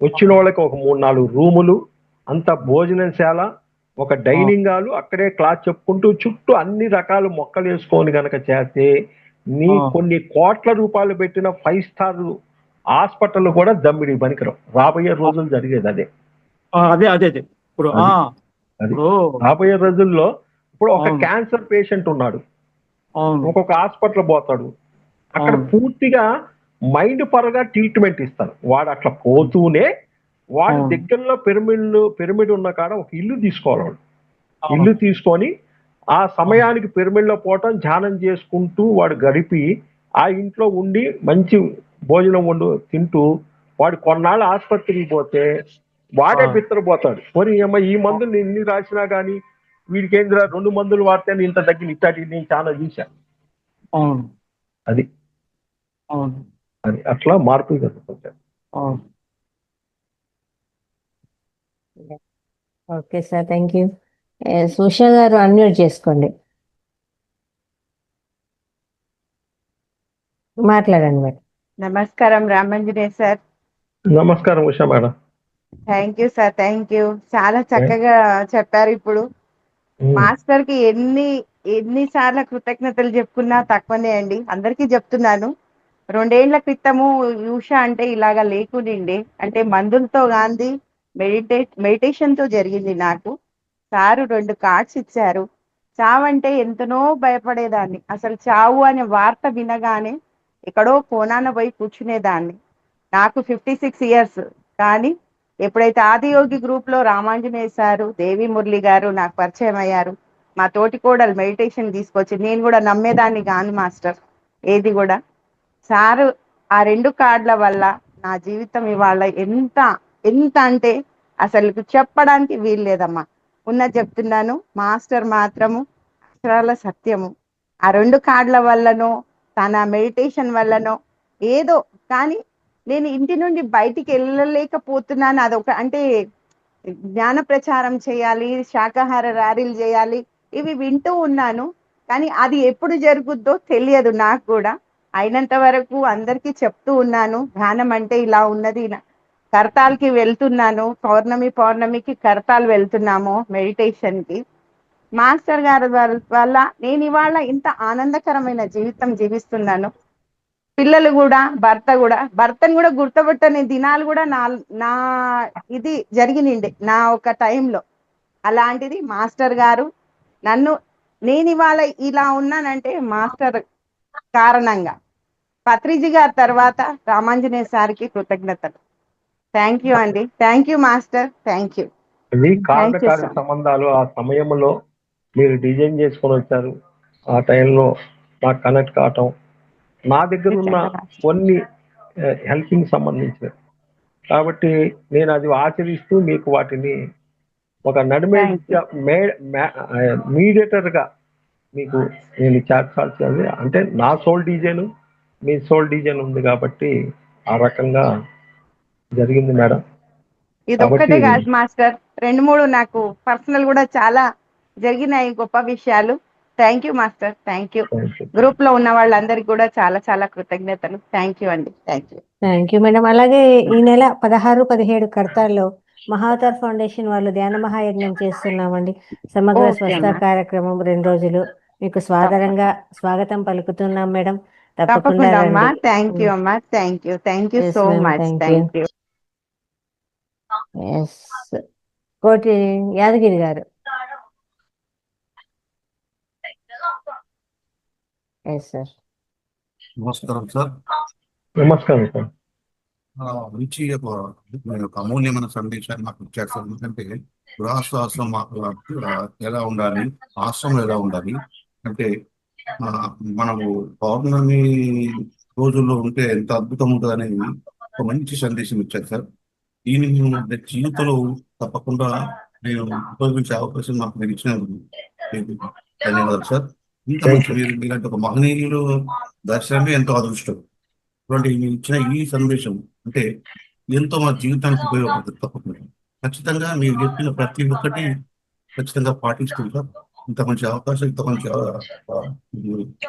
B: వచ్చిన వాళ్ళకి ఒక 3-4 రూములు, అంత భోజనశాల, ఒక డైనింగ్ హాలు, అక్కడే క్లాస్ చెప్పుకుంటూ చుట్టూ అన్ని రకాల మొక్కలు వేసుకొని గనక చేస్తే నీ కొన్ని కోట్ల రూపాయలు పెట్టిన 5 స్టార్ హాస్పిటల్ కూడా దమ్మిడి పనికిరావు. రాబోయే రోజులు జరిగేది అదే.
C: అదే అదే అదే ఇప్పుడు
B: అది రాబోయే రోజుల్లో ఇప్పుడు ఒక క్యాన్సర్ పేషెంట్ ఉన్నాడు, ఒక్కొక్క హాస్పిటల్ పోతాడు, అక్కడ పూర్తిగా మైండ్ పరంగా ట్రీట్మెంట్ ఇస్తారు. వాడు అట్లా పోతూనే వాడి దగ్గరలో పిరమిడ్ ఉన్న కాడ ఒక ఇల్లు తీసుకోవాలి. వాడు ఇల్లు తీసుకొని ఆ సమయానికి పిరమిడ్ లో పోవటం, ధ్యానం చేసుకుంటూ వాడు గడిపి ఆ ఇంట్లో ఉండి మంచి భోజనం తింటూ వాడు కొన్నాళ్ళు ఆసుపత్రికి పోతే వాడే బిత్తరపోతాడు. మరి ఈ మందులు ఎన్ని రాసినా కానీ వీడికి ఏంద్రా 2 మందులు వాడితే ఇంత తగ్గిన ఇట్లాంటి నేను చాలా చూశాను. అది అది అట్లా మార్పులు జరుగుతుంటాయి.
A: Okay sir, thank you. Susha గారు అన్మ్యూట్ చేసుకోండి, మాట్లాడండి మేడం.
D: నమస్కారం రామంజనేయ సార్.
B: నమస్కారం Usha madam.
D: Thank you sir, thank you. చాలా చక్కగా చెప్పారు. ఇప్పుడు మాస్టర్ కి ఎన్నిసార్లు కృతజ్ఞతలు చెప్పుకున్నా తక్కువనే అండి. అందరికీ చెప్తున్నాను, 2 ఏళ్ల క్రితము ఉషా అంటే ఇలాగా లేకుండిండే, అంటే మందులతో గాంధీ మెడిటేషన్ తో జరిగింది నాకు. సారు 2 కార్డ్స్ ఇచ్చారు. చావంటే ఎంతనో భయపడేదాన్ని. అసలు చావు అనే వార్త వినగానే ఎక్కడో కోనాన పోయి కూర్చునేదాన్ని. నాకు 56 ఇయర్స్. కానీ ఎప్పుడైతే ఆదియోగి గ్రూప్‌లో రామాంజనేయ సారు, దేవి మురళి గారు నాకు పరిచయం అయ్యారు. మా తోటికోడలు మెడిటేషన్ తీసుకొచ్చి నేను కూడా నమ్మేదాన్ని కాను మాస్టర్ ఏది కూడా. సారు ఆ 2 కార్డుల వల్ల నా జీవితం ఇవాళ ఎంత ఎంత అంటే అసలు చెప్పడానికి వీల్లేదమ్మా. ఉన్నది చెప్తున్నాను. మాస్టర్ మాత్రము అక్షరాల సత్యము. ఆ 2 కార్డుల వల్లనో తన మెడిటేషన్ వల్లనో ఏదో కానీ నేను ఇంటి నుండి బయటికి వెళ్ళలేకపోతున్నాను. అదొక అంటే జ్ఞాన ప్రచారం చేయాలి, శాకాహార ర్యాలీలు చేయాలి, ఇవి వింటూ ఉన్నాను. కానీ అది ఎప్పుడు జరుగుద్దో తెలియదు నాకు కూడా. అయినంత వరకు అందరికీ చెప్తూ ఉన్నాను, ధ్యానం అంటే ఇలా ఉన్నది. కర్తాల్కి వెళ్తున్నాను, పౌర్ణమికి కర్తాల్ వెళ్తున్నాము మెడిటేషన్కి. మాస్టర్ గారి వల్ల నేను ఇవాళ ఇంత ఆనందకరమైన జీవితం జీవిస్తున్నాను. పిల్లలు కూడా, భర్తను కూడా గుర్తుపట్టని దినాలు కూడా నా ఇది జరిగినండి నా ఒక టైంలో. అలాంటిది మాస్టర్ గారు నేను ఇవాళ ఇలా ఉన్నానంటే మాస్టర్ కారణంగా. పత్రిజీ గారి తర్వాత రామాంజనేయ సార్కి కృతజ్ఞతలు. థ్యాంక్ యూ అండి. Thank you master. Thank you.
B: అది కారణకార్య సంబంధాలు. ఆ సమయంలో మీరు డిజైన్ చేసుకొని వచ్చారు. ఆ టైంలో నాకు కనెక్ట్ కావటం, నా దగ్గర ఉన్న కొన్ని హెల్పింగ్ సంబంధించినవి కాబట్టి నేను అది ఆచరిస్తూ మీకు వాటిని ఒక నడిమే మీడియేటర్గా మీకు నేను చేర్చాల్సింది. అంటే నా సోల్ డిజైన్, మీ సోల్ డిజైన్ ఉంది కాబట్టి ఆ రకంగా జరిగింది మేడం.
D: ఇది ఒక్కటే కాదు మాస్టర్, 2-3 నాకు పర్సనల్ కూడా చాలా జరిగినాయి గొప్ప విషయాలు. Thank you master. Thank you. Group లో ఉన్న వాళ్ళందరికీ కూడా చాలా చాలా కృతజ్ఞతలు. థ్యాంక్ యూ అండి.
A: Thank you madam. అలాగే ఈ నెల 16, 17 కర్తాల్లో మహావతార్ ఫౌండేషన్ వాళ్ళు ధ్యాన మహాయజ్ఞం చేస్తున్నామండి. సమగ్ర స్వస్థ కార్యక్రమం 2 రోజులు. మీకు స్వాగతం పలుకుతున్నాం మేడం.
D: తప్పకుండా అమ్మా. థ్యాంక్ యూ అమ్మా. Thank you so much. Thank you.
A: కోటి యాదగిరి గారు. సార్
E: నమస్కారం సార్.
B: నమస్కారం సార్.
E: మంచి ఒక అమూల్యమైన సందేశాన్ని మాకు ఇచ్చారు సార్. ఎందుకంటే గృహస్థాశ్రమం ఎలా ఉండాలి, ఆశ్రమం ఎలా ఉండాలి అంటే మనము పౌర్ణమి రోజుల్లో ఉంటే ఎంత అద్భుతం ఉంటుంది అనేది ఒక మంచి సందేశం ఇచ్చారు సార్. దీన్ని మేము జీవితంలో తప్పకుండా నేను ఉపయోగించే అవకాశం మాకు మీరు ఇచ్చినందుకు ధన్యవాదాలు సార్. ఇంత మంచి మీలాంటి ఒక మహనీయులు దర్శనమే ఎంతో అదృష్టం. ఇటువంటి మీరు ఇచ్చిన ఈ సందేశం అంటే ఎంతో మా జీవితానికి ఉపయోగపడుతుంది. తప్పకుండా ఖచ్చితంగా మీరు చెప్పిన ప్రతి ఒక్కటి ఖచ్చితంగా పాటిస్తుంటాం. ఇంత మంచి అవకాశం, ఇంత మంచి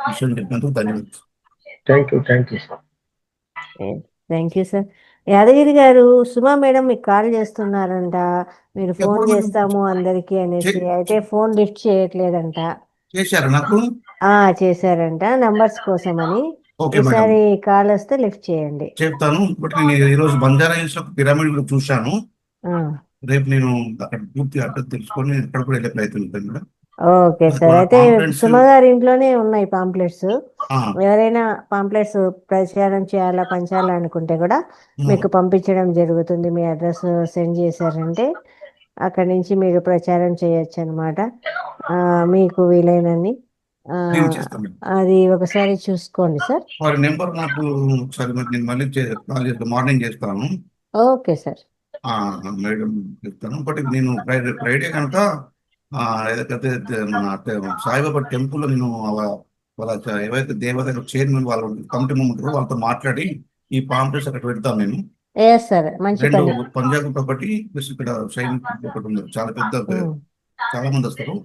E: విషయం చెప్పినందుకు ధన్యవాదాలు.
A: Thank you sir. యాదగిరి గారు, సుమా మేడం మీకు కాల్ చేస్తున్నారంట, మీరు ఫోన్ చేస్తాము అందరికి అనేసి. అయితే ఫోన్ లిఫ్ట్ చేయట్లేదంట. చేశారంట నంబర్స్ కోసం అని. ఈసారి కాల్ వస్తే లిఫ్ట్ చేయండి.
E: చెప్తాను. బట్ నేను ఈ రోజు బంజారా హిల్స్ లో పిరమిడ్ లో చూశాను. రేపు నేను అక్కడ పూర్తి అడ్రస్ తెలుసుకొని అక్కడ కూడా వెళ్ళే ప్రయత్నం ఉంటుంది మేడం.
A: Okay sir. అయితే సుమ గారి ఇంట్లోనే ఉన్నాయి పాంప్లెట్స్. ఎవరైనా పాంప్లెట్స్ ప్రచారం చేయాలా, పంచాలా అనుకుంటే కూడా మీకు పంపించడం జరుగుతుంది. మీ అడ్రస్ సెండ్ చేశారంటే అక్కడి నుంచి మీరు ప్రచారం చేయొచ్చు అనమాట. మీకు వీలైనన్ని అది ఒకసారి చూసుకోండి సార్.
E: వారి నెంబర్ నాకు ఒకసారి నేను మళ్ళీ మార్నింగ్ చేస్తాను.
A: Okay sir.
E: మేడం చెప్తాను. బట్ నేను ఫ్రైడే కనుక ఏదైతే మన సాయిబాబా టెంపుల్ నేను వాళ్ళ ఏవైతే దేవత చైర్మన్ వాళ్ళు కమిటీ మెంబర్ వాళ్ళతో మాట్లాడి ఈ పాంప్లెట్స్ అక్కడ పెడతాను నేను. పంజాబ్ ఒకటి ప్లస్ ఇక్కడ షైన్ ఒకటి ఉంది. చాలా పెద్ద, చాలా మంది వస్తారు.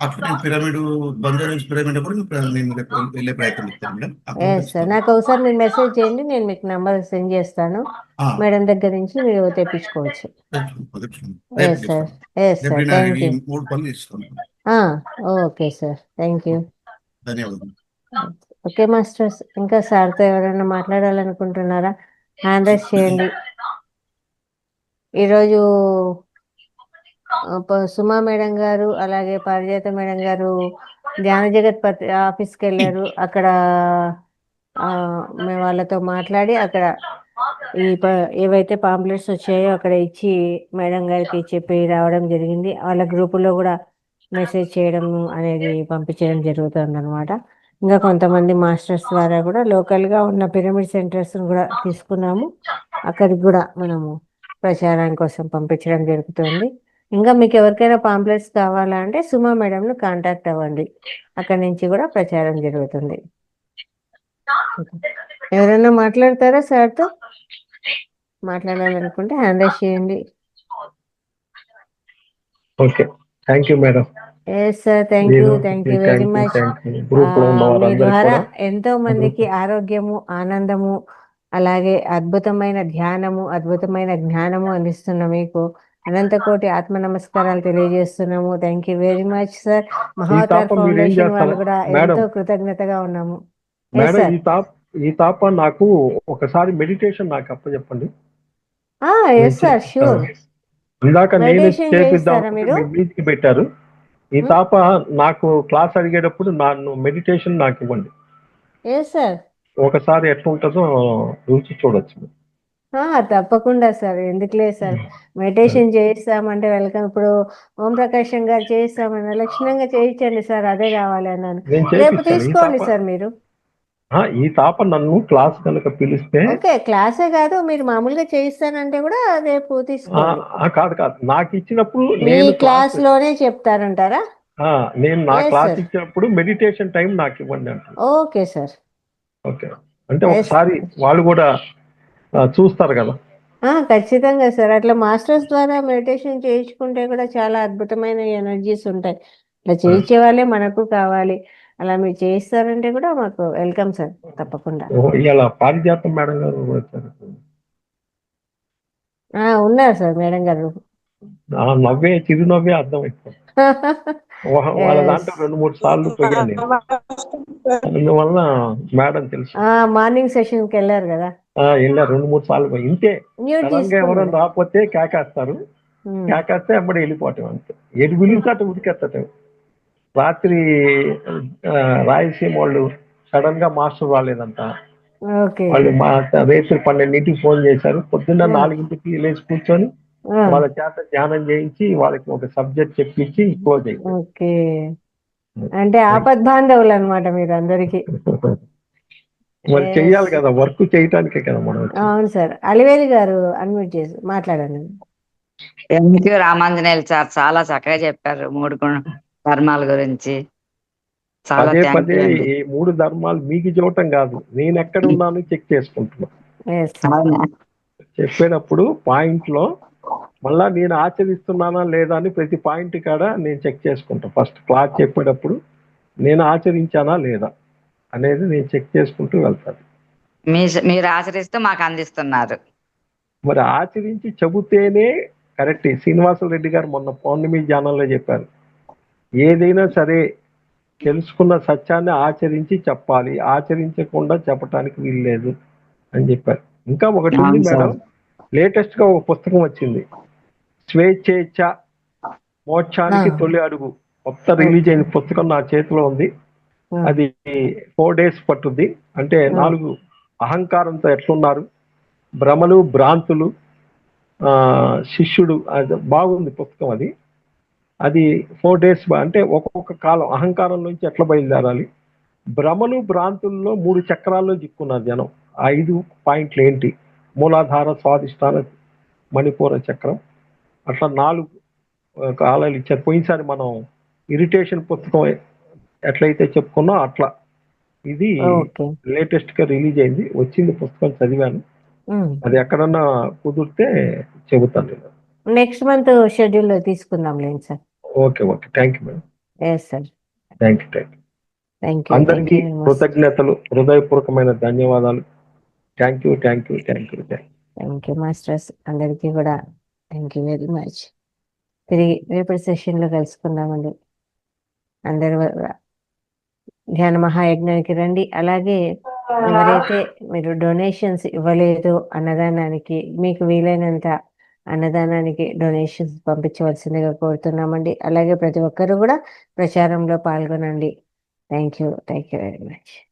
E: అట్లా నేను పిరమిడ్, బంజారా పిరమిడ్ కూడా నేను వెళ్ళే ప్రయత్నం చేస్తాను.
A: నాకు ఒకసారి మీరు మెసేజ్ చేయండి, నేను మీకు నెంబర్ సెండ్ చేస్తాను. మేడం దగ్గర నుంచి మీరు తెప్పించుకోవచ్చు. Okay sir. Thank you.
E: ధన్యవాదాలు.
A: ఓకే మాస్టర్స్, ఇంకా సార్తో ఎవరైనా మాట్లాడాలనుకుంటున్నారా? హ్యాండ్ రైజ్ చేయండి. ఈరోజు సుమా మేడం గారు అలాగే పారిజాత మేడం గారు ధ్యాన జగత్ ఆఫీస్కి వెళ్ళారు. అక్కడ మేము వాళ్ళతో మాట్లాడి అక్కడ ఏవైతే పాంప్లెట్స్ వచ్చాయో అక్కడ ఇచ్చి మేడం గారికి చెప్పి రావడం జరిగింది. వాళ్ళ గ్రూపులో కూడా మెసేజ్ చేయడం అనేది పంపించడం జరుగుతుంది అనమాట. ఇంకా కొంతమంది మాస్టర్స్ ద్వారా కూడా లోకల్గా ఉన్న పిరమిడ్ సెంటర్స్ కూడా తీసుకున్నాము. అక్కడికి కూడా మనము ప్రచారం కోసం పంపించడం జరుగుతుంది. ఇంకా మీకు ఎవరికైనా పాంప్లెట్స్ కావాలా అంటే సుమా మేడంను కాంటాక్ట్ అవ్వండి. అక్కడి నుంచి కూడా ప్రచారం జరుగుతుంది. ఎవరైనా మాట్లాడతారా సార్తో? మాట్లాడాలనుకుంటే హ్యాండ్ రైజ్ చేయండి.
B: Okay, thank you madam.
A: Yes sir, thank you very much. మీ ద్వారా ఎంతో మందికి ఆరోగ్యము, ఆనందము, అలాగే అద్భుతమైన ధ్యానము, అద్భుతమైన జ్ఞానము అందిస్తున్న మీకు అనంతకోటి ఆత్మ నమస్కారాలు తెలియజేస్తున్నాము. Thank you very much sir. Mahavatar foundation వాళ్ళు కూడా ఎంతో కృతజ్ఞతగా ఉన్నాము.
B: మేడం, ఈ తాప నాకు ఒకసారి మెడిటేషన్ నాకు అప్పచెప్పండి.
A: Yes sir, sure.
B: ఇందాక నేను మీటికి పెట్టారు. ఈ తాప నాకు క్లాస్ అడిగేటప్పుడు నన్ను మెడిటేషన్ నాకు ఇవ్వండి.
A: ఎస్ సార్,
B: ఒకసారి ఎట్లా ఉంటుందో రుచి చూడొచ్చు.
A: తప్పకుండా సార్, ఎందుకులే సార్, మెడిటేషన్ చేయిస్తామంటే వెల్కమ్. ఇప్పుడు ఓం ప్రకాశం గారు చేయిస్తామని లక్షణంగా చేయించండి సార్, అదే కావాలి అన్నాను. రేపు తీసుకోండి సార్ మీరు.
B: ఈ తాప నన్ను క్లాస్ కనుక పిలిస్తే,
A: ఓకే, క్లాసే కాదు, మీరు మామూలుగా చేయిస్తానంటే కూడా రేపు తీసుకోండి.
B: కాదు నాకు ఇచ్చినప్పుడు
A: మీ క్లాస్ లోనే చెప్తారంటారా?
B: నేను నా క్లాస్ ఇచ్చినప్పుడు మెడిటేషన్ టైం నాకు ఇవ్వండి అంటే.
A: Okay sir.
B: ఓకే, అంటే ఒకసారి వాళ్ళు కూడా చూస్తారు కదా.
A: ఖచ్చితంగా సార్, అట్లా మాస్టర్స్ ద్వారా మెడిటేషన్ చేయించుకుంటే కూడా చాలా అద్భుతమైన ఎనర్జీస్ ఉంటాయి. అట్లా చేయించే వాళ్ళే మనకు కావాలి. అలా మీరు చేయిస్తారంటే కూడా మాకు వెల్కమ్ సార్, తప్పకుండా.
B: ఇలా పారిజాతం మేడం గారు
A: ఉన్నారు సార్ మేడం గారు.
B: నవ్వే చిరునవ్వే అర్థమైపోయింది. వాళ్ళ దాంట్లో 2-3 సార్లు పోయాను. అందువల్ల మేడం తెలుసు.
A: మార్నింగ్ సెషన్ కి వెళ్ళారు కదా,
B: వెళ్ళారు 2-3 సార్లు పోయి. ఇంతే, ఎవరైనా రాకపోతే కేకేస్తారు, కేకేస్తే అప్పుడు వెళ్ళిపోవటం. అంతే, ఎటు పిలిస్తే అటు ఉరికెత్తటం. రాత్రి రాయలసీమ వాళ్ళు సడన్ గా మాస్టర్ రాలేదంట. వాళ్ళు రేత్రి 12ంటికి ఫోన్ చేశారు. పొద్దున్న 4ంటికి లేచి కూర్చొని వాళ్ళ చేత ధ్యానం చేయించి వాళ్ళకి ఒక సబ్జెక్ట్ చెప్పించి క్లోజ్ అయ్యింది.
A: ఓకే, అంటే ఆపద్బాంధవులు అనమాట మీరు అందరికి.
B: మరి చెయ్యాలి కదా, వర్క్ చేయటానికే కదా మనం.
A: అవును సార్. అలివేలి గారు అన్మ్యూట్ చేసి మాట్లాడండి.
F: థ్యాంక్ యూ రామాంజనేయులు సార్, చాలా చక్కగా చెప్పారు 3 ధర్మాల గురించి.
B: పదే పదే ఈ 3 ధర్మాలు మీకు చూడటం కాదు, నేను ఎక్కడ ఉన్నాను చెక్ చేసుకుంటున్నా. చెప్పేటప్పుడు పాయింట్ లో మళ్ళా నేను ఆచరిస్తున్నానా లేదా అని ప్రతి పాయింట్ కాడ నేను చెక్ చేసుకుంటా. ఫస్ట్ క్లాస్ చెప్పేటప్పుడు నేను ఆచరించానా లేదా అనేది నేను చెక్ చేసుకుంటూ వెళ్తాను.
F: మీరు ఆచరిస్తూ మాకు అందిస్తున్నారు.
B: మరి ఆచరించి చెబితేనే కరెక్ట్. శ్రీనివాస రెడ్డి గారు మొన్న పౌర్ణమి ధ్యానంలో చెప్పారు, ఏదైనా సరే తెలుసుకున్న సత్యాన్ని ఆచరించి చెప్పాలి, ఆచరించకుండా చెప్పటానికి వీల్లేదు అని చెప్పారు. ఇంకా ఒకటి ఉంది మేడం, లేటెస్ట్ గా ఒక పుస్తకం వచ్చింది, స్వేచ్ఛేచ్ఛ మోక్షానికి తొలి అడుగు. కొత్త రిలీజ్ అయిన పుస్తకం నా చేతిలో ఉంది. అది 4 days పట్టుద్ది. అంటే 4 అహంకారంతో ఎట్లున్నారు, భ్రమలు భ్రాంతులు, శిష్యుడు. అది బాగుంది పుస్తకం. అది 4 days. అంటే ఒక్కొక్క కాలం అహంకారం నుంచి ఎట్లా బయలుదేరాలి, భ్రమలు భ్రాంతుల్లో 3 చక్రాల్లో చిక్కున్నారు జనం. 5 పాయింట్లు ఏంటి, మూలాధార, స్వాధిష్టాన, మణిపూర చక్రం, అట్లా 4 కాలాలు ఇచ్చారు. పోయినసారి మనం ఇరిటేషన్ పుస్తకం ఎట్లయితే చెప్పుకున్నాం అట్లా ఇది లేటెస్ట్ గా రిలీజ్ అయింది. వచ్చింది పుస్తకం, చదివాను. అది ఎక్కడన్నా కుదిరితే చెబుతాను.
A: నెక్స్ట్ మంత్ షెడ్యూల్ లో తీసుకుందాం లేండి sir.
B: Okay, thank you madam.
A: Yes sir,
B: thank you. అందరికీ కృతజ్ఞతలు, హృదయపూర్వకమైన ధన్యవాదాలు. Thank you
A: masters. అందరికీ కూడా థ్యాంక్ యూ వెరీ మచ్. తిరిగి రేపటి సెషన్ లో కలుసుకుందామండి. అందరూ ధ్యాన మహాయజ్ఞానికి రండి. అలాగే ఎవరైతే మీరు డొనేషన్స్ ఇవ్వలేదు అన్నదానానికి మీకు వీలైనంత అన్నదానానికి డొనేషన్స్ పంపించవలసిందిగా కోరుతున్నామండి. అలాగే ప్రతి ఒక్కరు కూడా ప్రచారంలో పాల్గొనండి. Thank you very much.